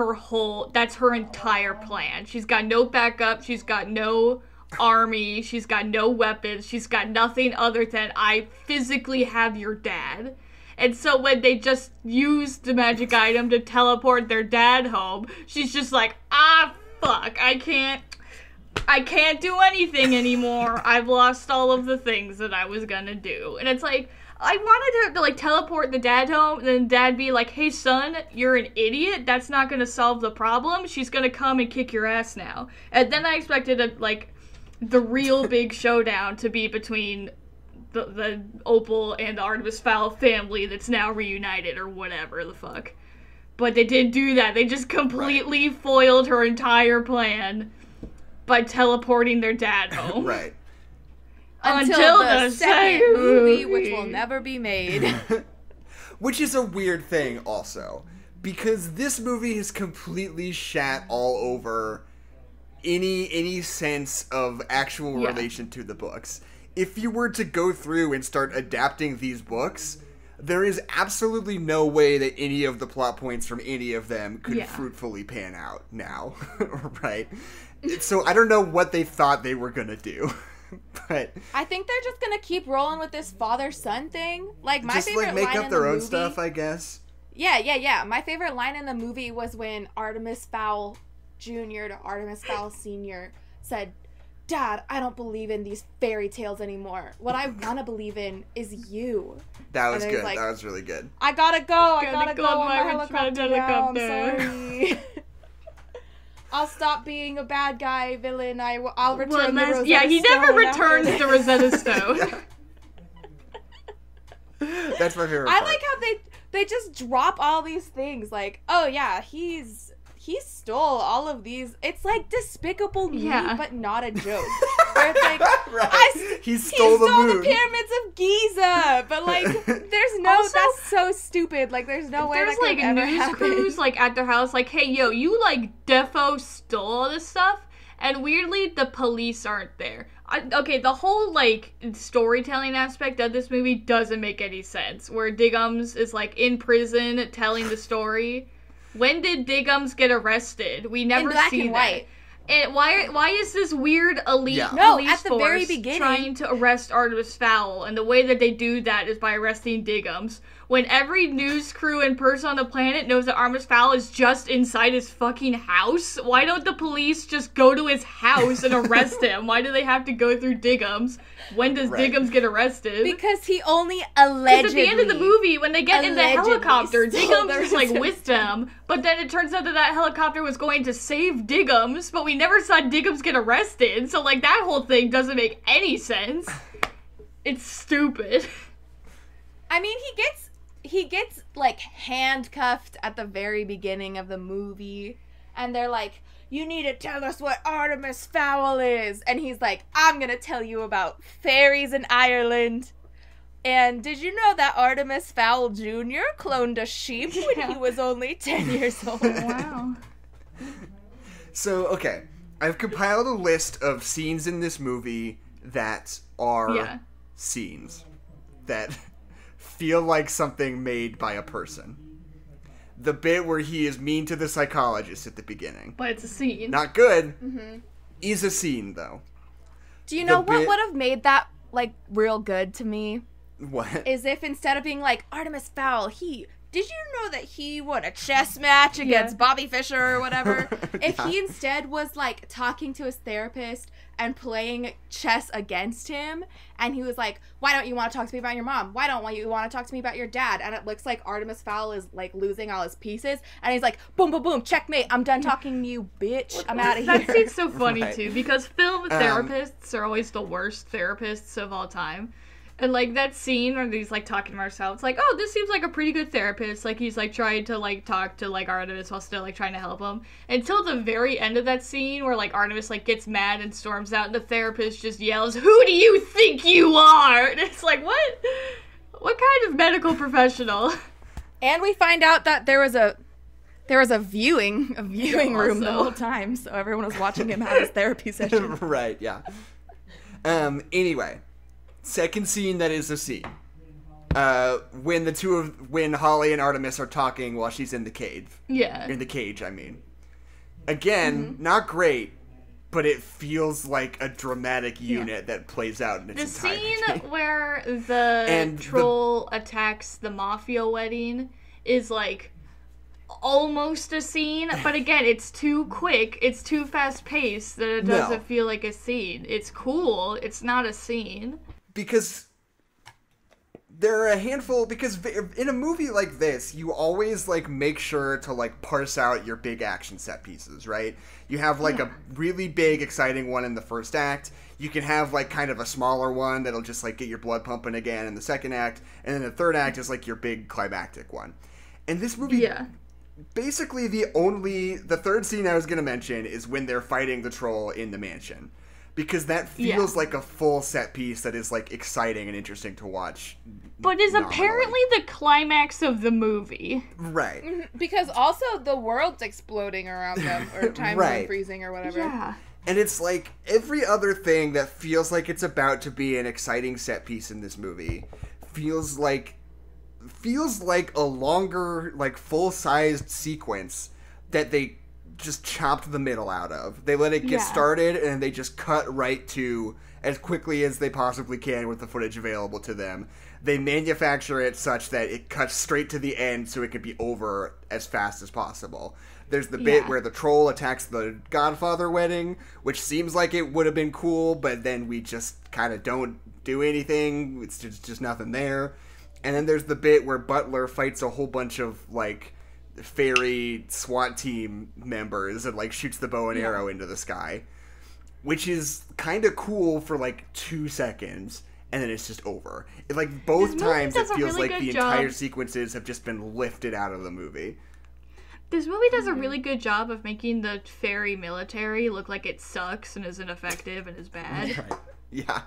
that's her entire plan. She's got no backup, she's got no army, she's got no weapons, she's got nothing other than, I physically have your dad. And so when they just use the magic item to teleport their dad home, she's just like, fuck, I can't do anything anymore. I've lost all of the things that I was gonna do. And it's like, I wanted her to like teleport the dad home, and then dad be like, hey son, you're an idiot. That's not gonna solve the problem. She's gonna come and kick your ass now. And then I expected the real big showdown to be between the Opal and the Artemis Fowl family that's now reunited or whatever the fuck. But they didn't do that. They just completely foiled her entire plan by teleporting their dad home. Right. Until the second movie, which will never be made. Which is a weird thing also, because this movie has completely shat all over any sense of actual relation to the books. If you were to go through and start adapting these books, there is absolutely no way that any of the plot points from any of them could fruitfully pan out now, right? So I don't know what they thought they were gonna do, but I think they're just gonna keep rolling with this father-son thing. Like my just favorite like make line up in their the own movie, stuff, I guess. Yeah. My favorite line in the movie was when Artemis Fowl Jr. to Artemis Fowl Sr. said, "Dad, I don't believe in these fairy tales anymore. What I want to believe in is you." That was And then good. he's like, That was really good. I gotta go on my helicopter helicopter now. I'm now. sorry. I'll stop being a bad guy villain. I'll return the Rosetta Yeah, he never Stone returns after the Rosetta Stone. That's my favorite I part. like how they just drop all these things. Like, oh yeah, he stole all of these. It's like Despicable Me, Yeah. but not a joke. Where it's like, Right. He stole the moon. pyramids of Giza, but like, there's no. Also, that's so stupid. Like, there's no way There's that could like ever news happen. crews like at their house, like, hey, yo, you like defo stole all this stuff, and weirdly the police aren't there. Okay, the whole like storytelling aspect of this movie doesn't make any sense. Where Diggums is like in prison telling the story. When did Diggums get arrested? We never In black see and that. white. And why is this weird elite No, police at the force very beginning. trying to arrest Artemis Fowl? And the way that they do that is by arresting Diggums. When every news crew and person on the planet knows that Artemis Fowl is just inside his fucking house, why don't the police just go to his house and arrest him? Why do they have to go through Diggums? When does Right. Diggums get arrested? Because he only Because allegedly. at the end of the movie, when they get in the allegedly helicopter, stole Diggums the is like Rosetta with them, but then it turns out that that helicopter was going to save Diggums, but we never saw Diggums get arrested, so like that whole thing doesn't make any sense. It's stupid. I mean, he gets like handcuffed at the very beginning of the movie, and they're like, "You need to tell us what Artemis Fowl is," and he's like, "I'm gonna tell you about fairies in Ireland." And did you know that Artemis Fowl Jr. cloned a sheep when he was only 10 years old? Wow. So, okay. I've compiled a list of scenes in this movie that are Yeah. scenes that feel like something made by a person. The bit where he is mean to the psychologist at the beginning. But it's a scene. Not good. Is a scene, though. Do you know The what bit- would have made that like real good to me? What? Is if instead of being like Artemis Fowl, did you know that he won a chess match against Bobby Fischer or whatever? If he instead was like talking to his therapist and playing chess against him, and he was like, "Why don't you want to talk to me about your mom? Why don't you want to talk to me about your dad?" And it looks like Artemis Fowl is like losing all his pieces, and he's like, "Boom, boom, boom, checkmate! I'm done talking to you, bitch. I'm out of here." That scene's so funny Right. too, because film therapists are always the worst therapists of all time. And like that scene where he's like talking to Marcel, it's like, oh, this seems like a pretty good therapist. Like he's like trying to like talk to like Artemis while still like trying to help him. Until the very end of that scene where like Artemis like gets mad and storms out, and the therapist just yells, "Who do you think you are?" And it's like, what? What kind of medical professional? And we find out that there was a viewing room the Also. whole time, so everyone was watching him have his therapy session. Right, yeah. Anyway. Second scene that is a scene. When Holly and Artemis are talking while she's in the cave. Yeah. In the cage, I mean. Again, not great, but it feels like a dramatic unit that plays out in its The entirety. scene where the And troll attacks the mafia wedding is like almost a scene, but again, it's too quick, it's too fast paced that it doesn't feel like a scene. It's cool, it's not a scene. Because there are a handful, because in a movie like this, you always like make sure to like parse out your big action set pieces, right? You have like a really big exciting one in the first act. You can have like kind of a smaller one that'll just like get your blood pumping again in the second act, and then the third act is like your big climactic one. And this movie, basically the third scene I was going to mention is when they're fighting the troll in the mansion. Because that feels like a full set piece that is like exciting and interesting to watch. But is apparently the climax of the movie. Right. Because also the world's exploding around them, or time zone freezing or whatever. Yeah. And it's like every other thing that feels like it's about to be an exciting set piece in this movie feels like a longer, like full-sized sequence that they just chopped the middle out of. They let it get started, and they just cut right to, as quickly as they possibly can with the footage available to them. They manufacture it such that it cuts straight to the end so it could be over as fast as possible. There's the bit where the troll attacks the Godfather wedding, which seems like it would have been cool, but then we just kind of don't do anything. It's just nothing there. And then there's the bit where Butler fights a whole bunch of, like, fairy SWAT team members and, like, shoots the bow and arrow into the sky, which is kind of cool for, like, 2 seconds, and then it's just over. It, like, both times it feels like the entire sequences have just been lifted out of the movie. This movie does a really good job of making the fairy military look like it sucks and isn't effective and is bad. Right. Yeah.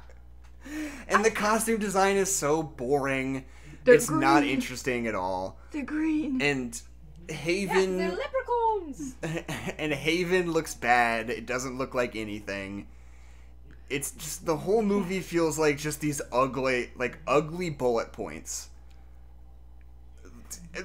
And the costume design is so boring. It's green. Not interesting at all. They're green. And Haven... They're leprechauns! And Haven looks bad. It doesn't look like anything. It's just... The whole movie feels like just these ugly bullet points.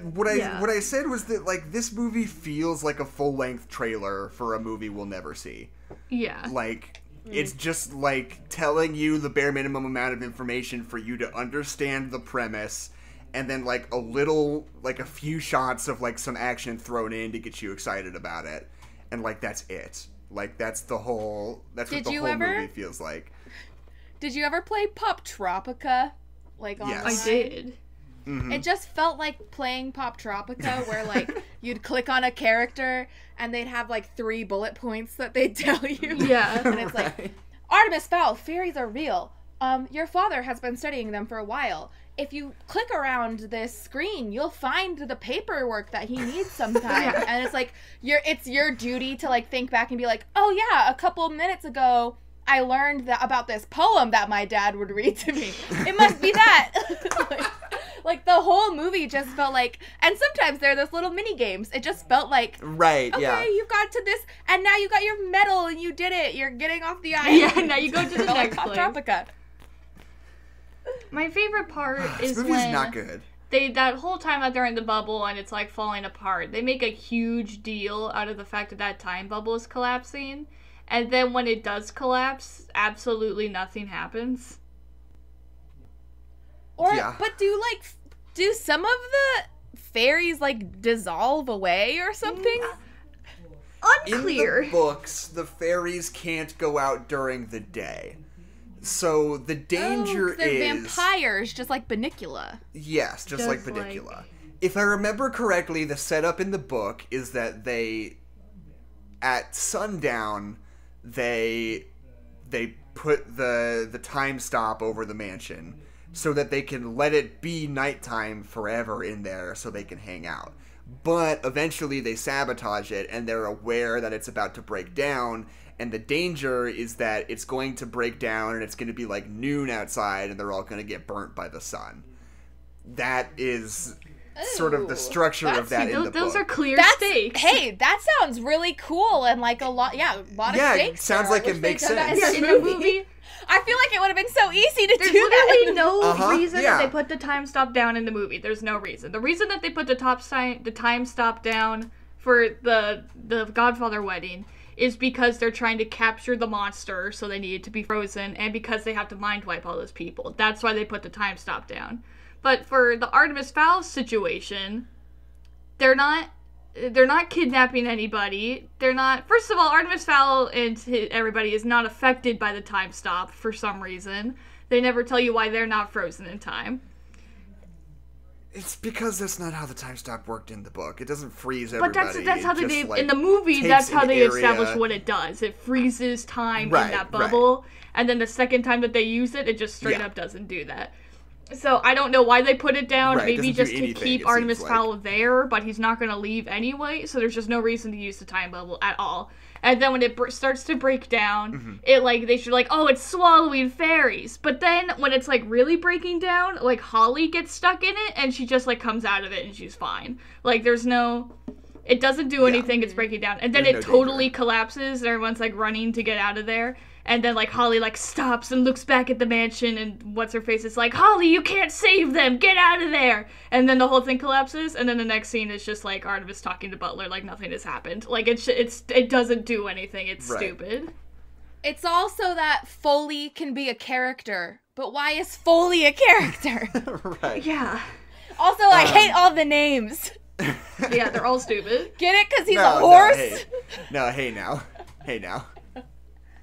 What I said was that, like, this movie feels like a full-length trailer for a movie we'll never see. Yeah. Like... It's just, like, telling you the bare minimum amount of information for you to understand the premise, and then, like, a few shots of, like, some action thrown in to get you excited about it. And, like, that's it. Like, that's what the whole movie feels like. Did you ever play Pop Tropica? Like, online? Yes. I did. Mm-hmm. It just felt like playing Pop Tropica, where, like, you'd click on a character, and they'd have, like, 3 bullet points that they'd tell you. Yeah. And it's like, Artemis, Fowl, fairies are real. Your father has been studying them for a while. If you click around this screen, you'll find the paperwork that he needs sometime. And it's like, it's your duty to, like, think back and be like, oh, yeah, a couple minutes ago, I learned about this poem that my dad would read to me. It must be that. Like, the whole movie just felt like... And sometimes there are those little mini-games. It just felt like... Right, okay, you got to this, and now you got your medal, and you did it. You're getting off the island. Yeah, now you go to the next Pop place. Tropica. My favorite part is this movie's not good. That whole time that they're in the bubble and it's, like, falling apart, they make a huge deal out of the fact that time bubble is collapsing. And then when it does collapse, absolutely nothing happens. But do some of the fairies, like, dissolve away or something? Unclear. In the books, the fairies can't go out during the day. So the danger they're vampires, just like Bunnicula. Yes, just like Bunnicula. If I remember correctly, the setup in the book is that at sundown, they put the time stop over the mansion so that they can let it be nighttime forever in there so they can hang out. But eventually they sabotage it, and they're aware that it's about to break down, and the danger is that it's going to break down and it's going to be like noon outside and they're all going to get burnt by the sun. That is sort of the structure of that in the book. Those are clear stakes. Hey, that sounds really cool and like a lot of stakes. Yeah, it sounds like it makes sense. In the movie, I feel like it would have been so easy to do that. There's literally no reason that they put the time stop down in the movie. There's no reason. The reason that they put the time stop down for the Godfather wedding is because they're trying to capture the monster, so they need it to be frozen, and because they have to mind wipe all those people. That's why they put the time stop down. But for the Artemis Fowl situation, they're not kidnapping anybody. They're not... First of all, Artemis Fowl and everybody is not affected by the time stop for some reason. They never tell you why they're not frozen in time. It's because that's not how the time stop worked in the book. It doesn't freeze everybody. But that's how they... in the movie, that's how they establish what it does. It freezes time in that bubble. Right. And then the second time that they use it, it just straight up doesn't do that. So I don't know why they put it down. Maybe just to keep Artemis Fowl there, but he's not going to leave anyway, so there's just no reason to use the time bubble at all. And then when it starts to break down, they should it's swallowing fairies. But then when it's really breaking down, Holly gets stuck in it and she just comes out of it and she's fine. There's no... It doesn't do anything, it's breaking down. And then it totally collapses and everyone's running to get out of there. And then, like, Holly, like, stops and looks back at the mansion, and what's-her-face is like, Holly, you can't save them! Get out of there! And then the whole thing collapses, and then the next scene is just, like, Artemis talking to Butler like nothing has happened. Like, it doesn't do anything. It's stupid. It's also that Foley can be a character, but why is Foley a character? Right. Yeah. Also, I hate all the names. Yeah, they're all stupid. Get it? Because he's a horse? Hey now.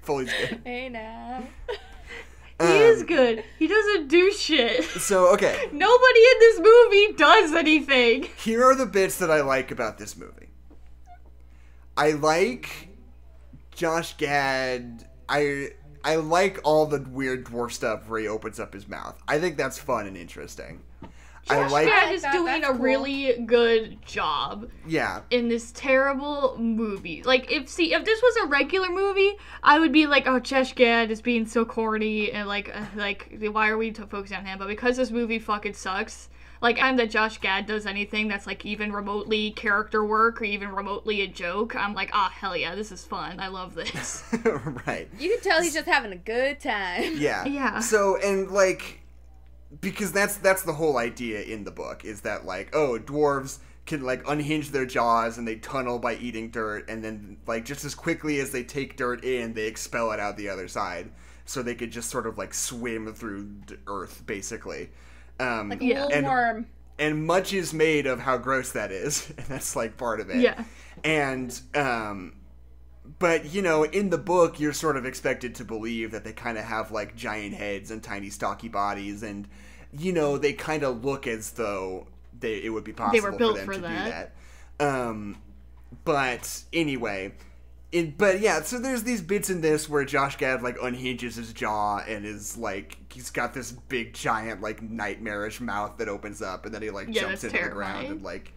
Foley's good. Hey now. He is good. He doesn't do shit. So, okay. Nobody in this movie does anything. Here are the bits that I like about this movie. I like Josh Gad. I like all the weird dwarf stuff where he opens up his mouth. I think that's fun and interesting. Josh Gad is doing a really good job. Yeah. In this terrible movie. Like, if this was a regular movie, I would be like, oh, Josh Gad is being so corny, and like, why are we focusing on him? But because this movie fucking sucks, like, anytime that Josh Gad does anything that's like even remotely character work or even remotely a joke, I'm like, ah, hell yeah, this is fun. I love this. Right. You can tell he's just having a good time. Yeah. Yeah. So, and like, because that's the whole idea in the book, is that like, oh, dwarves can like unhinge their jaws and they tunnel by eating dirt, and then like just as quickly as they take dirt in, they expel it out the other side, so they could just sort of like swim through earth basically. Like a little worm. And much is made of how gross that is, and that's like part of it. Yeah. And but, you know, in the book, you're sort of expected to believe that they kind of have, like, giant heads and tiny, stocky bodies, and, you know, they kind of look as though it would be possible for them to do that. But, anyway, but, yeah, so there's these bits in this where Josh Gad, like, unhinges his jaw and is, like, he's got this big, giant, like, nightmarish mouth that opens up, and then he, like, jumps into the ground and, like,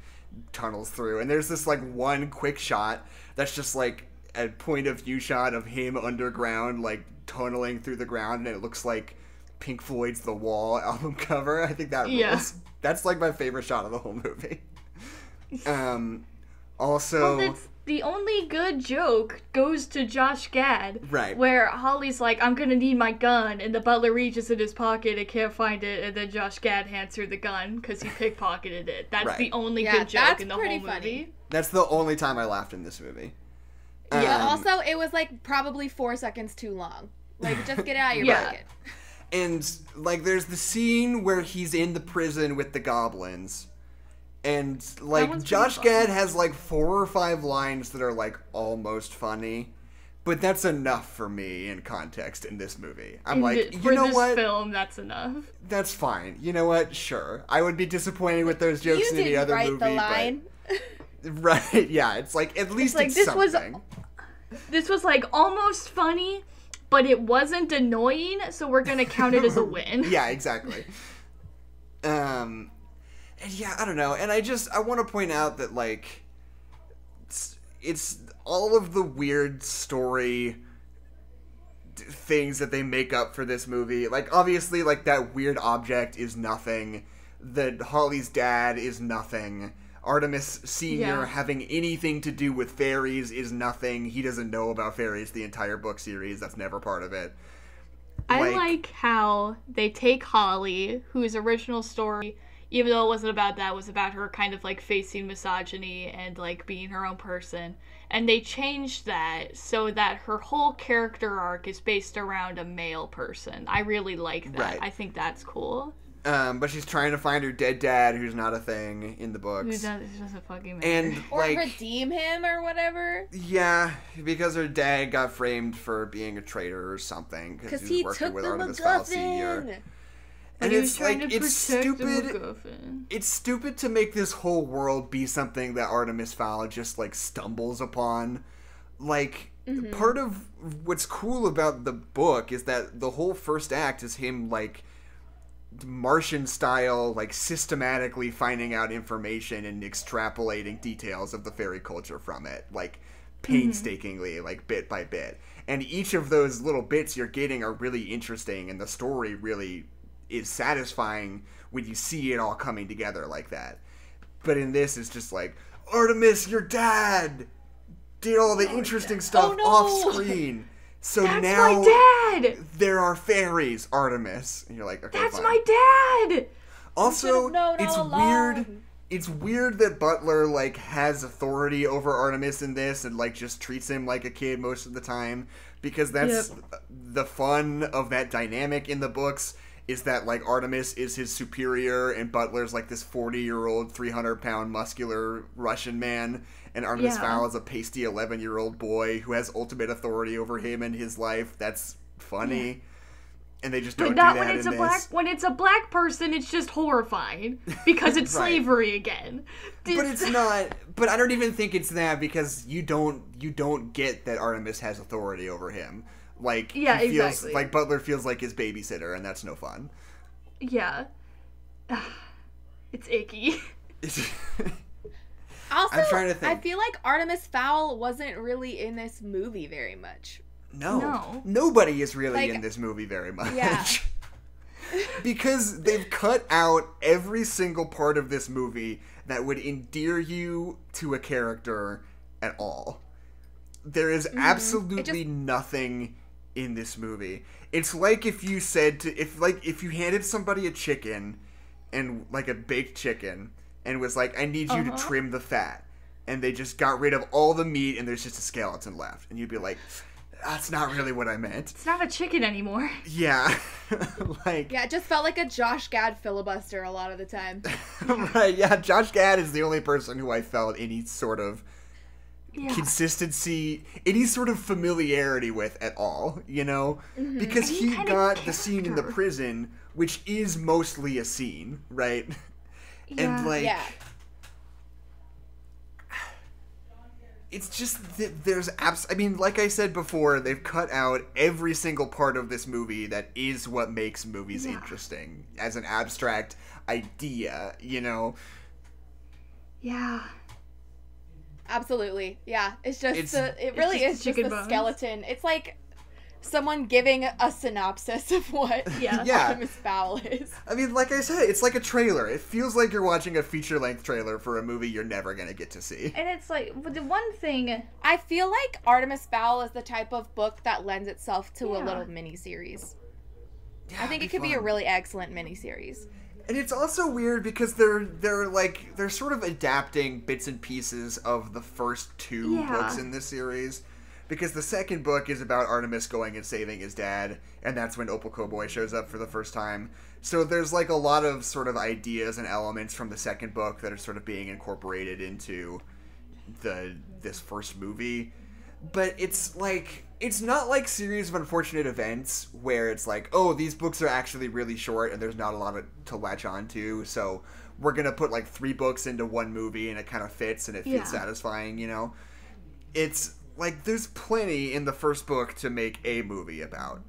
tunnels through. And there's this, like, one quick shot that's just, like, a point of view shot of him underground, like tunneling through the ground, and it looks like Pink Floyd's The Wall album cover. I think that rules. That's like my favorite shot of the whole movie. Also, well, the only good joke goes to Josh Gad, right? Where Holly's like, "I'm gonna need my gun," and the butler reaches in his pocket and can't find it, and then Josh Gad hands her the gun because he pickpocketed it. That's the only good joke in the whole movie. That's the only time I laughed in this movie. Yeah. Also, it was like probably 4 seconds too long. Like, just get it out of your pocket. And like, there's the scene where he's in the prison with the goblins, and like Josh Gad has like 4 or 5 lines that are like almost funny, but that's enough for me in context in this movie. I'm like, you know what? For this film, that's enough. That's fine. You know what? Sure. I would be disappointed with those jokes in any other movie. The line. But right, yeah, it's like, at least it's something. This was like almost funny, but it wasn't annoying, so we're gonna count it as a win. Yeah, exactly. And yeah, I don't know, and I want to point out that, like, it's all of the weird story things that they make up for this movie. Like, obviously, like, that weird object is nothing. That Holly's dad is nothing. Artemis Sr. having anything to do with fairies is nothing. He doesn't know about fairies the entire book series. That's never part of it. I like how they take Holly, whose original story, even though it wasn't about that, was about her kind of like facing misogyny and like being her own person. And they changed that so that her whole character arc is based around a male person. I really like that. Right. I think that's cool. But she's trying to find her dead dad, who's not a thing in the books. Who doesn't fucking matter. And, or like, redeem him or whatever. Yeah, because her dad got framed for being a traitor or something. Because he was working with Artemis Fowl Sr. And it's like, it's stupid. It's stupid to make this whole world be something that Artemis Fowl just, like, stumbles upon. Like, part of what's cool about the book is that the whole first act is him, like, Martian style, like, systematically finding out information and extrapolating details of the fairy culture from it, like, painstakingly, like, bit by bit. And each of those little bits you're getting are really interesting, and the story really is satisfying when you see it all coming together like that. But in this, it's just like, Artemis, your dad did all the interesting stuff off screen. So That's now my dad! there are fairies, Artemis. And you're like, okay, That's fine. my dad! Also, should've known it's all along. weird. It's weird that Butler, like, has authority over Artemis in this and, like, just treats him like a kid most of the time. Because that's the fun of that dynamic in the books, is that, like, Artemis is his superior and Butler's, like, this 40-year-old, 300-pound muscular Russian man. And Artemis Fowl is a pasty 11-year-old boy who has ultimate authority over him and his life. That's funny. Yeah. And they just don't But not do that when it's in a this. when it's a black person, it's just horrifying because it's Right. slavery again. But it's not. But I don't even think it's that, because you don't get that Artemis has authority over him. Like, yeah, he feels, exactly. like Butler feels like his babysitter, and that's no fun. Yeah, it's icky. Also, I'm trying to think. I feel like Artemis Fowl wasn't really in this movie very much. No. Nobody is really Like, in this movie very much. yeah. Because they've cut out every single part of this movie that would endear you to a character at all. There is absolutely nothing in this movie. It's like if you said to if you handed somebody a chicken, and like a baked chicken, and was like, I need you to trim the fat, and they just got rid of all the meat and there's just a skeleton left, and you'd be like, that's not really what I meant. It's not a chicken anymore. Yeah. Like, Yeah, it just felt like a Josh Gad filibuster a lot of the time. right, yeah, Josh Gad is the only person who I felt any sort of consistency, any sort of familiarity with at all, you know? Because he got the scene in the prison, which is mostly a scene, right? And, like, Yeah. it's just that there's I mean, like I said before, they've cut out every single part of this movie that is what makes movies interesting as an abstract idea, you know? Yeah. Absolutely. Yeah. It's just it it's really just is just chicken the bones. skeleton. It's like someone giving a synopsis of what Artemis Fowl is. I mean, like I said, it's like a trailer. It feels like you're watching a feature-length trailer for a movie you're never going to get to see. And it's like, the one thing... I feel like Artemis Fowl is the type of book that lends itself to a little miniseries. Yeah, I think it could be a really excellent miniseries. And it's also weird because they're sort of adapting bits and pieces of the first two books in this series. Because the second book is about Artemis going and saving his dad, and that's when Opal Cowboy shows up for the first time. So there's like a lot of sort of ideas and elements from the second book that are sort of being incorporated into this first movie. But it's like, it's not like Series of Unfortunate Events where it's like, oh, these books are actually really short and there's not a lot to latch on to, so we're gonna put like 3 books into one movie and it kind of fits and it feels satisfying, you know? It's like, there's plenty in the first book to make a movie about.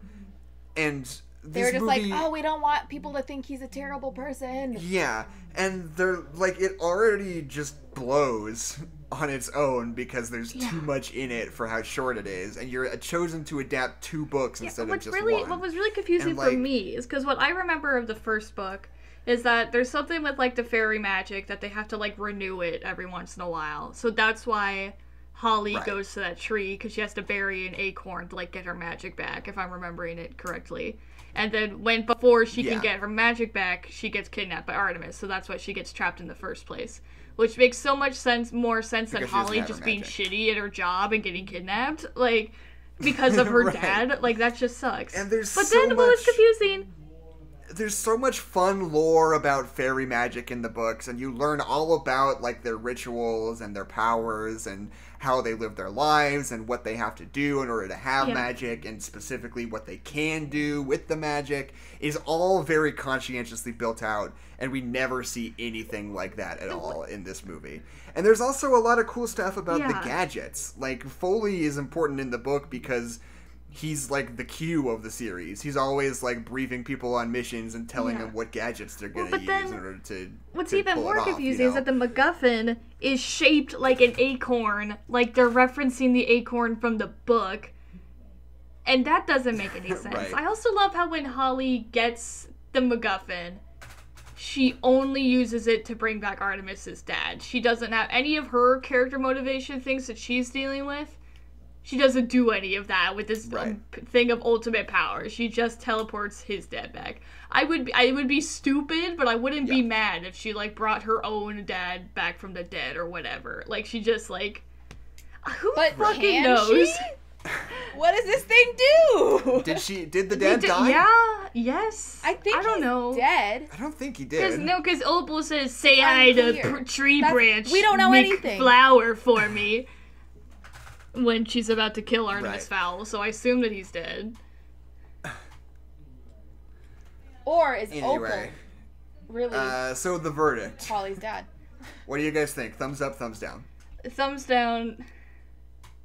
And They were just like, oh, we don't want people to think he's a terrible person. Yeah, and they're like, it already just blows on its own because there's too much in it for how short it is, and you're chosen to adapt 2 books instead of just one. What was really confusing for me is because what I remember of the first book is that there's something with like the fairy magic that they have to like renew it every once in a while. So that's why Holly goes to that tree, because she has to bury an acorn to like get her magic back, if I'm remembering it correctly. And then before she can get her magic back, she gets kidnapped by Artemis, so that's why she gets trapped in the first place. Which makes so much more sense than Holly just being shitty at her job and getting kidnapped, like, because of her dad. Like, that just sucks. And there's what was confusing? There's so much fun lore about fairy magic in the books, and you learn all about, like, their rituals and their powers and how they live their lives and what they have to do in order to have magic, and specifically what they can do with the magic is all very conscientiously built out, and we never see anything like that at all in this movie. And there's also a lot of cool stuff about the gadgets. Like, Foley is important in the book because he's like the Q of the series. He's always like briefing people on missions and telling them what gadgets they're going to use in order to what's to even pull more it off, confusing you is know? that the MacGuffin is shaped like an acorn. Like, they're referencing the acorn from the book. And that doesn't make any sense. Right. I also love how when Holly gets the MacGuffin, she only uses it to bring back Artemis's dad. She doesn't have any of her character motivation things that she's dealing with. She doesn't do any of that with this Right. thing of ultimate power. She just teleports his dad back. I would be stupid, but I wouldn't be mad if she, like, brought her own dad back from the dead or whatever. Like, she just, like... Who fucking knows? She? What does this thing do? Did the dad die? Yeah, yes. I think don't he's know. dead. I don't think he did. Because Opal says, say hi to Unclear. tree That's- branch. we don't know make anything. flower for me. When she's about to kill Artemis Right. Fowl, so I assume that he's dead. Or is Opal Anyway, really so the verdict. Polly's dad? What do you guys think? Thumbs up, thumbs down? Thumbs down.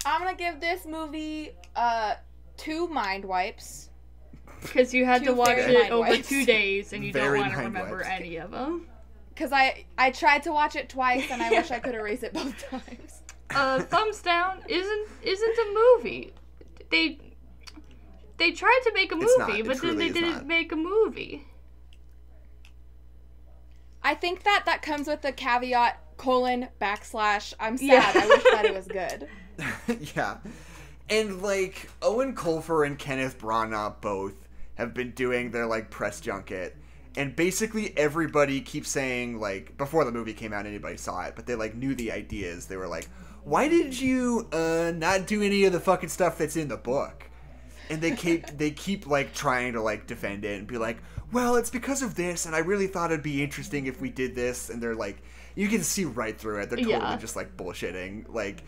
I'm gonna give this movie 2 mind wipes. Because you had to Two watch very it mind over wipes. 2 days and you don't Very want to mind remember wipes. any of them. Because I tried to watch it twice and I wish I could erase it both times. Thumbs down isn't a movie. They tried to make a It's not. movie, It but then truly they is didn't not. make a movie. I think that comes with the caveat : I'm sad. Yeah. I wish that it was good. Yeah. And, like, Owen Colfer and Kenneth Branagh both have been doing their, like, press junket. And basically everybody keeps saying, like, before the movie came out, anybody saw it, but they, like, knew the ideas. They were like, why did you, not do any of the fucking stuff that's in the book? And they keep, like, trying to, like, defend it and be like, well, it's because of this, and I really thought it'd be interesting if we did this. And they're like, you can see right through it. They're totally Yeah. just, like, bullshitting. Like,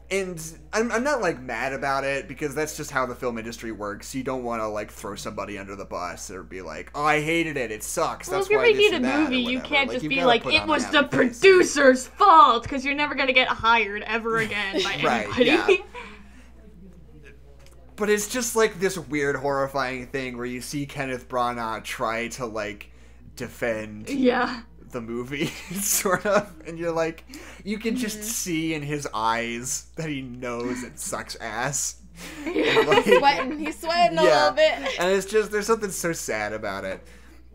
and I'm not, like, mad about it, because that's just how the film industry works. You don't want to, like, throw somebody under the bus or be like, oh, I hated it, it sucks, Well, that's if you're why this making a and that, or movie, you whatever. can't Like, just you've be gotta like, put it on was a the happy face. producer's fault, because you're never going to get hired ever again by Right, anybody. yeah. But it's just, like, this weird, horrifying thing where you see Kenneth Branagh try to, like, defend Yeah. the movie, sort of, and you're like, you can just see in his eyes that he knows it sucks ass. And, like, He's sweating a little bit. and it's just, there's something so sad about it.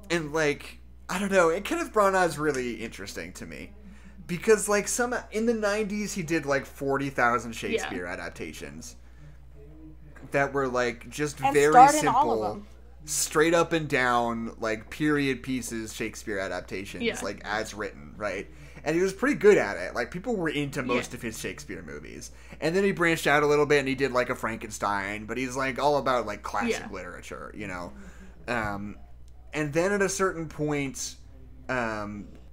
And, like, I don't know, and Kenneth Branagh is really interesting to me. Because, like, in the 90s, he did, like, 40,000 Shakespeare adaptations. That were, like, just And very starred in all of simple, them. straight up and down, like, period pieces Shakespeare adaptations, Yeah. like, as written, right? And he was pretty good at it. Like, people were into most Yeah. of his Shakespeare movies. And then he branched out a little bit and he did, like, a Frankenstein, but he's, like, all about, like, classic literature, you know? And then at a certain point,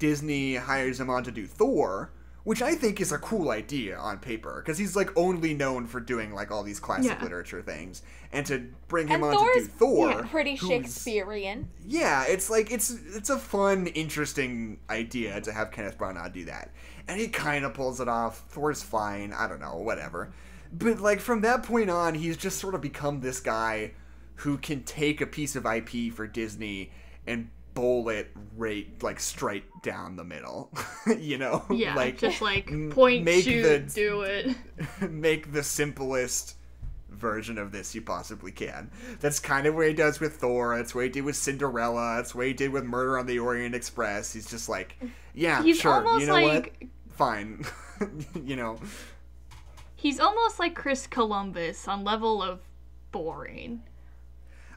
Disney hires him on to do Thor, which I think is a cool idea on paper, because he's, like, only known for doing, like, all these classic literature things. And to bring him And on to do Thor's Thor, pretty who's- Shakespearean. yeah, it's like it's a fun, interesting idea to have Kenneth Branagh do that, and he kind of pulls it off. Thor's fine, I don't know, whatever. But like from that point on, he's just sort of become this guy who can take a piece of IP for Disney and bowl it straight down the middle, you know? Yeah, like just like point, make shoot, do it. make the simplest version of this you possibly can. That's kind of what he does with Thor. That's what he did with Cinderella. That's what he did with Murder on the Orient Express. He's just like, yeah, He's sure, almost you know like- what? Fine. You know? He's almost like Chris Columbus on level of boring.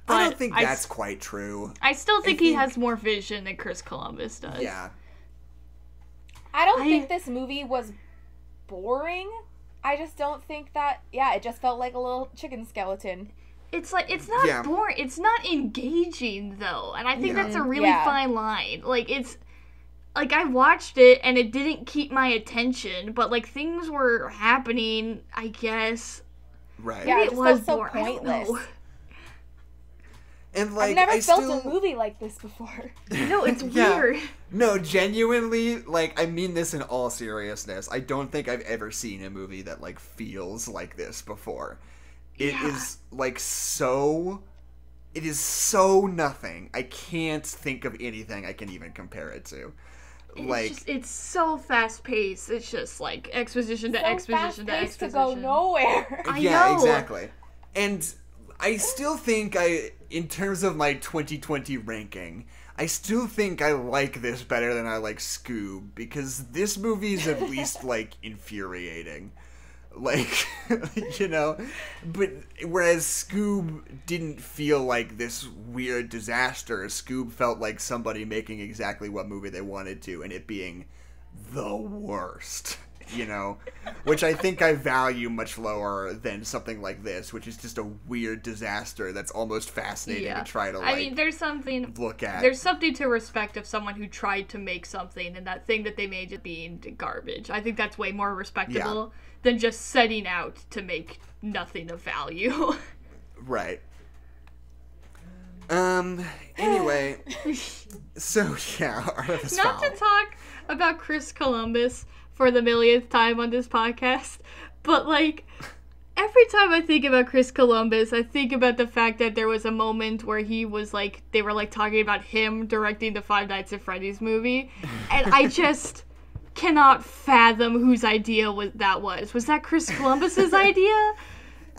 I don't But think that's quite true. I still think he think- has more vision than Chris Columbus does. Yeah. I don't think this movie was boring. I just don't think that. Yeah, it just felt like a little chicken skeleton. It's like, it's not Yeah. boring. It's not engaging, though. And I think Yeah. that's a really Yeah. fine line. Like, it's... Like, I watched it, and it didn't keep my attention, but, like, things were happening, I guess. Right. Yeah, Maybe it it just was felt so boring. I don't pointless. know. And like I've never I felt still... a movie like this before. No, it's Yeah. weird. No, genuinely, like, I mean this in all seriousness. I don't think I've ever seen a movie that, like, feels like this before. It is, like, so... It is so nothing. I can't think of anything I can even compare it to. It's so fast paced. It's just like exposition to exposition to fast-paced exposition. to go nowhere. I yeah, know. exactly. And I still think in terms of my 2020 ranking, I still think I like this better than I like Scoob, because this movie is at least, like, infuriating. Like, you know, but whereas Scoob didn't feel like this weird disaster, Scoob felt like somebody making exactly what movie they wanted to, and it being the worst, you know, which I think I value much lower than something like this, which is just a weird disaster that's almost fascinating to try to, like, I mean, there's something look at. There's something to respect of someone who tried to make something and that thing that they made just being garbage. I think that's way more respectable than just setting out to make nothing of value. Right. Anyway, so yeah, Artemis Fowl. Not to talk about Chris Columbus for the millionth time on this podcast, but like every time I think about Chris Columbus, I think about the fact that there was a moment where he was like, they were like talking about him directing the Five Nights at Freddy's movie, and I just cannot fathom whose idea that was. Was that Chris Columbus's idea?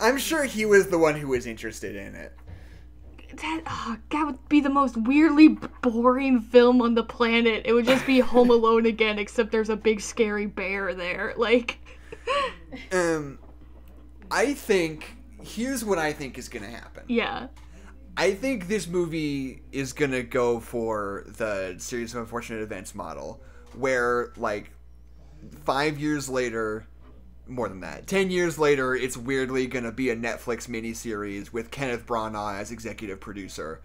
I'm sure he was the one who was interested in it. That would be the most weirdly boring film on the planet. It would just be Home Alone again, except there's a big scary bear there. Like, I think, here's what I think is gonna happen. Yeah. I think this movie is gonna go for the series of unfortunate events model, where, like, 5 years later, more than that, 10 years later, it's weirdly gonna be a Netflix miniseries with Kenneth Branagh as executive producer.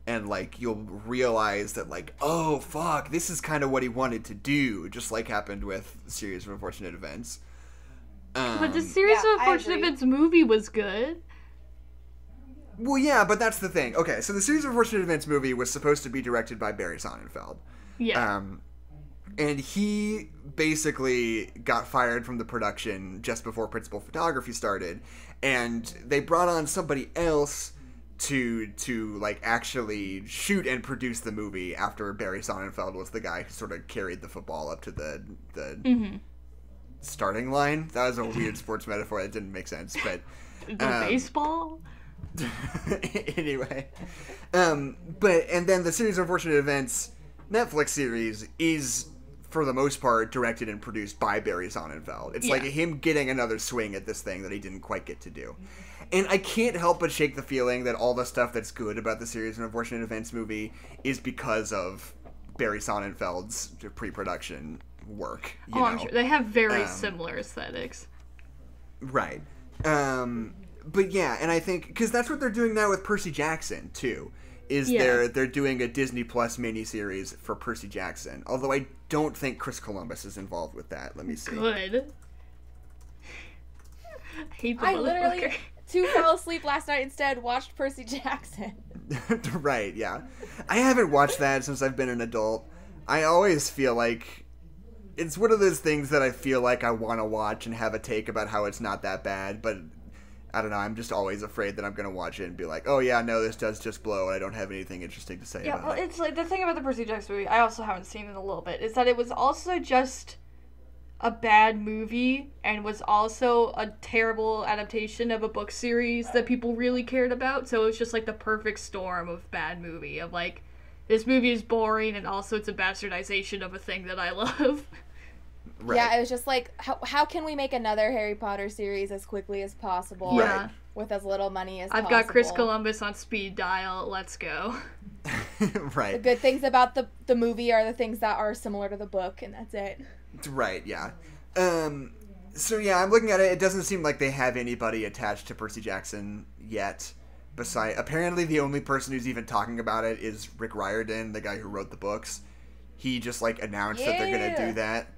And, like, you'll realize that, like, oh, fuck, this is kind of what he wanted to do, just like happened with the series of unfortunate events. But the series of unfortunate events movie was good. Well, yeah, but that's the thing. Okay, so the series of unfortunate events movie was supposed to be directed by Barry Sonnenfeld. Yeah. And he basically got fired from the production just before principal photography started, and they brought on somebody else to like actually shoot and produce the movie after Barry Sonnenfeld was the guy who sort of carried the football up to the starting line. That was a weird sports metaphor that didn't make sense, but The baseball? Anyway. And then the series of unfortunate events Netflix series is, for the most part, directed and produced by Barry Sonnenfeld. It's like him getting another swing at this thing that he didn't quite get to do. And I can't help but shake the feeling that all the stuff that's good about the series of unfortunate events movie is because of Barry Sonnenfeld's pre-production work. You know? I'm sure. They have very similar aesthetics. Right. But yeah, and I think, because that's what they're doing now with Percy Jackson, too. They're doing a Disney Plus miniseries for Percy Jackson. Although I don't think Chris Columbus is involved with that. Let me see. Good. I literally fell asleep last night instead, watched Percy Jackson. Right, yeah. I haven't watched that since I've been an adult. I always feel like it's one of those things that I feel like I want to watch and have a take about how it's not that bad, but I don't know, I'm just always afraid that I'm going to watch it and be like, oh yeah, no, this does just blow, and I don't have anything interesting to say about it. Yeah, well, it's like, the thing about the Percy Jackson movie, I also haven't seen it a little bit, is that it was also just a bad movie, and was also a terrible adaptation of a book series that people really cared about, so it was just like the perfect storm of bad movie, of like, this movie is boring, and also it's a bastardization of a thing that I love. Right. Yeah, it was just like, how can we make another Harry Potter series as quickly as possible? Yeah. With as little money as possible. I've got Chris Columbus on speed dial. Let's go. Right. The good things about the movie are the things that are similar to the book, and that's it. Right, yeah. So yeah, I'm looking at it. It doesn't seem like they have anybody attached to Percy Jackson yet. Apparently the only person who's even talking about it is Rick Riordan, the guy who wrote the books. He just, like, announced that they're gonna do that.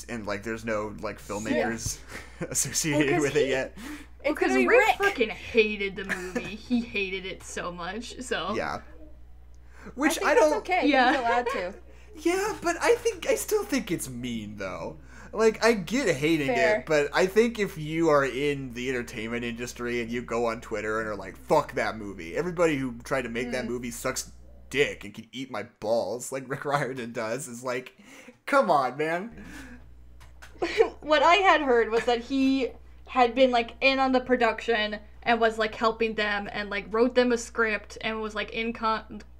And, like, there's no, like, filmmakers associated with it yet. Because Rick fucking hated the movie. He hated it so much, so. Yeah. Which I don't... That's okay. Yeah. He's allowed to. Yeah, but I still think it's mean, though. Like, I get hating Fair. it, but I think if you are in the entertainment industry and you go on Twitter and are like, fuck that movie. Everybody who tried to make that movie sucks dick and can eat my balls, like Rick Riordan does, is like, come on, man. What I had heard was that he had been, like, in on the production and was, like, helping them and, like, wrote them a script and was, like, in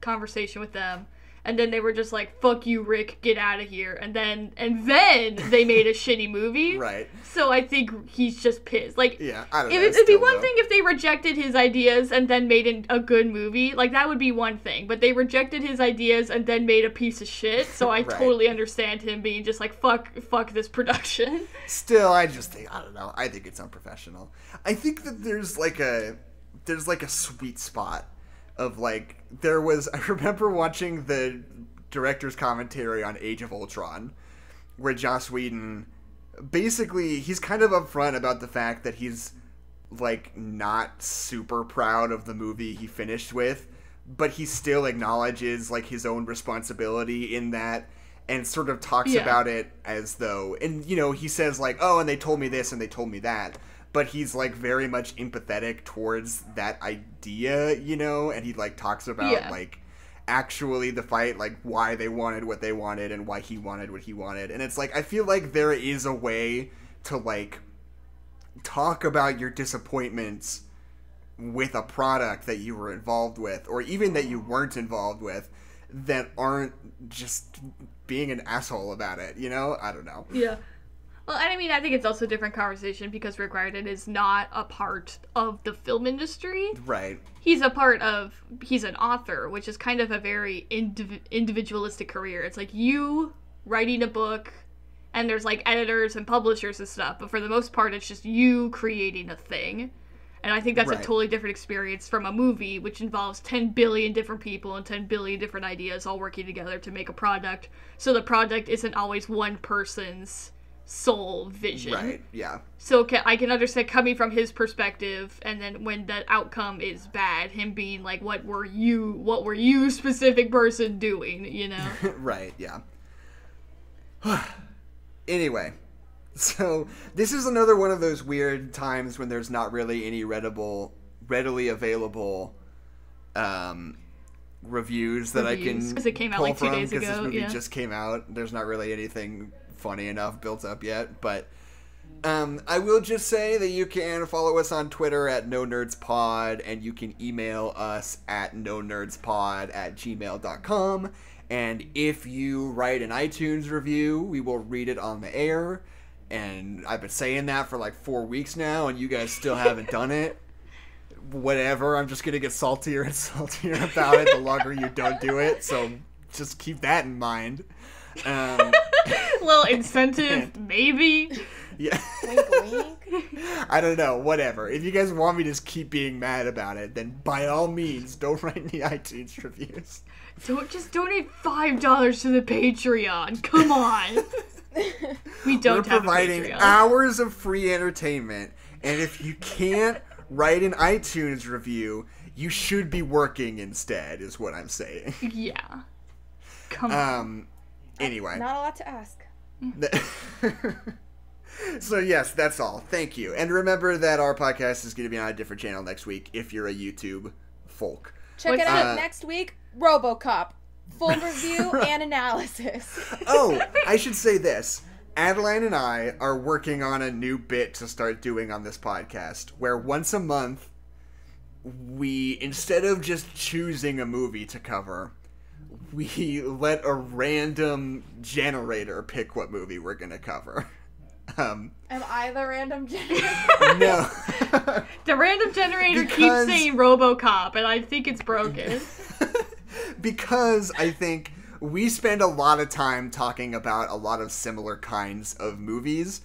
conversation with them. and then they were just like, fuck you, Rick, get out of here, and then they made a shitty movie. Right. So I think he's just pissed. Like, yeah, I don't know. It'd be one thing if they rejected his ideas and then made a good movie. Like, that would be one thing. But they rejected his ideas and then made a piece of shit. So I totally understand him being just like, fuck this production. Still, I just think, I don't know. I think it's unprofessional. I think that there's like a sweet spot of like, I remember watching the director's commentary on Age of Ultron, where Joss Whedon, basically, he's kind of upfront about the fact that he's like not super proud of the movie he finished with, but he still acknowledges like his own responsibility in that, and sort of talks about it as though, and you know, he says like, oh, and they told me this and they told me that, but he's like very much empathetic towards that idea, you know, and he like talks about like actually the fight, like why they wanted what they wanted and why he wanted what he wanted. And it's like, I feel like there is a way to like talk about your disappointments with a product that you were involved with, or even that you weren't involved with, that aren't just being an asshole about it, you know? I don't know. Yeah. Well, and I mean, I think it's also a different conversation because Rick Riordan is not a part of the film industry. Right. He's an author, which is kind of a very individualistic career. It's like you writing a book, and there's like editors and publishers and stuff, but for the most part, it's just you creating a thing. And I think that's a totally different experience from a movie, which involves 10 billion different people and 10 billion different ideas all working together to make a product. So the product isn't always one person's sole vision. Right, yeah. So I can understand coming from his perspective, and then when the outcome is bad, him being like, what were you specific person doing, you know? Right, yeah. Anyway, so this is another one of those weird times when there's not really any readily available reviews that I can because it came out pull like 2 days because ago. This movie just came out. There's not really anything funny enough built up yet, but I will just say that you can follow us on Twitter at NoNerdsPod, and you can email us at nonerdspod@gmail.com, and if you write an iTunes review, we will read it on the air, and I've been saying that for like 4 weeks now, and you guys still haven't done it. Whatever, I'm just gonna get saltier and saltier about it the longer you don't do it, so just keep that in mind. Little incentive, maybe. Yeah. Wink, wink. I don't know, whatever. If you guys want me to just keep being mad about it, then by all means, don't write any iTunes reviews. Don't just donate $5 to the Patreon. Come on. We don't We're have providing a Patreon. hours of free entertainment, and if you can't write an iTunes review, you should be working instead, is what I'm saying. Yeah. Come on. Anyway. Not a lot to ask. So yes, that's all. Thank you. And remember that our podcast is going to be on a different channel next week if you're a YouTube folk. Check it out next week. RoboCop. Full review and analysis. Oh, I should say this. Adeline and I are working on a new bit to start doing on this podcast, where once a month, we, instead of just choosing a movie to cover, we let a random generator pick what movie we're going to cover. Am I the random generator? No. The random generator keeps saying RoboCop, and I think it's broken. Because I think we spend a lot of time talking about a lot of similar kinds of movies,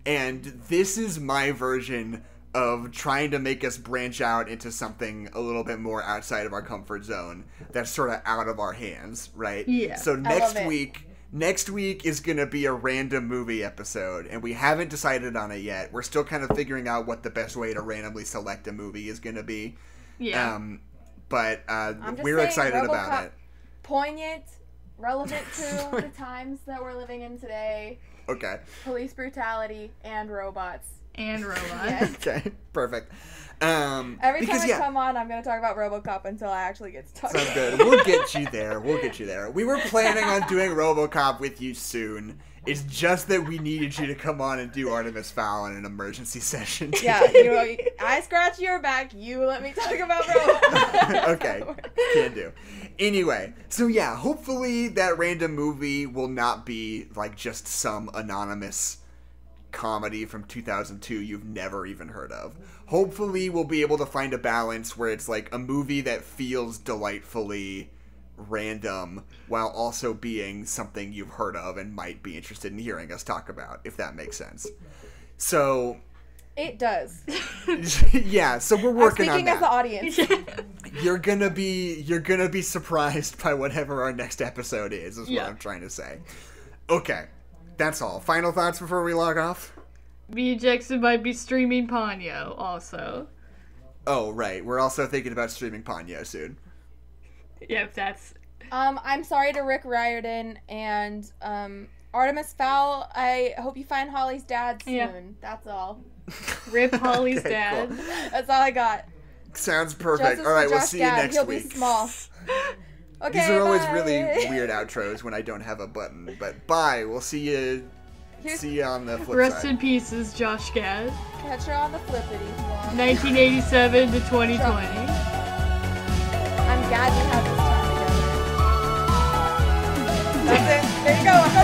and this is my version of trying to make us branch out into something a little bit more outside of our comfort zone that's sort of out of our hands, right? Yeah. So next week is going to be a random movie episode, and we haven't decided on it yet. We're still kind of figuring out what the best way to randomly select a movie is going to be. Yeah. But I'm just we're saying, excited RoboCop, about it. Poignant, relevant to the times that we're living in today. Okay. Police brutality and robots. And robots. Yes. Okay, perfect. Every because, time I come on, I'm going to talk about RoboCop until I actually get to talk sounds about good. We'll get you there. We'll get you there. We were planning on doing RoboCop with you soon. It's just that we needed you to come on and do Artemis Fowl in an emergency session. Yeah, I scratch your back. You let me talk about RoboCop. Okay, can do. Anyway, so yeah, hopefully that random movie will not be like just some anonymous comedy from 2002 you've never even heard of. Hopefully we'll be able to find a balance where it's like a movie that feels delightfully random while also being something you've heard of and might be interested in hearing us talk about, if that makes sense. So it does. yeah, so we're working on that. Speaking as the audience. You're gonna be surprised by whatever our next episode is what I'm trying to say. Okay. That's all. Final thoughts before we log off? Me and Jackson might be streaming Ponyo also. Oh, right. We're also thinking about streaming Ponyo soon. Yeah, if that's... I'm sorry to Rick Riordan and Artemis Fowl. I hope you find Holly's dad soon. Yeah. That's all. Rip Holly's Okay, dad. cool. That's all I got. Sounds perfect. Justice All right, for we'll Josh see Gad. you next He'll week. be small. Okay, These are always bye. really weird outros when I don't have a button. But bye. We'll see you. See you on the flip Rest side. in pieces, Josh Gad. Catch her on the flippity. 1987 to 2020. I'm glad we had this time together. That's it. There you go.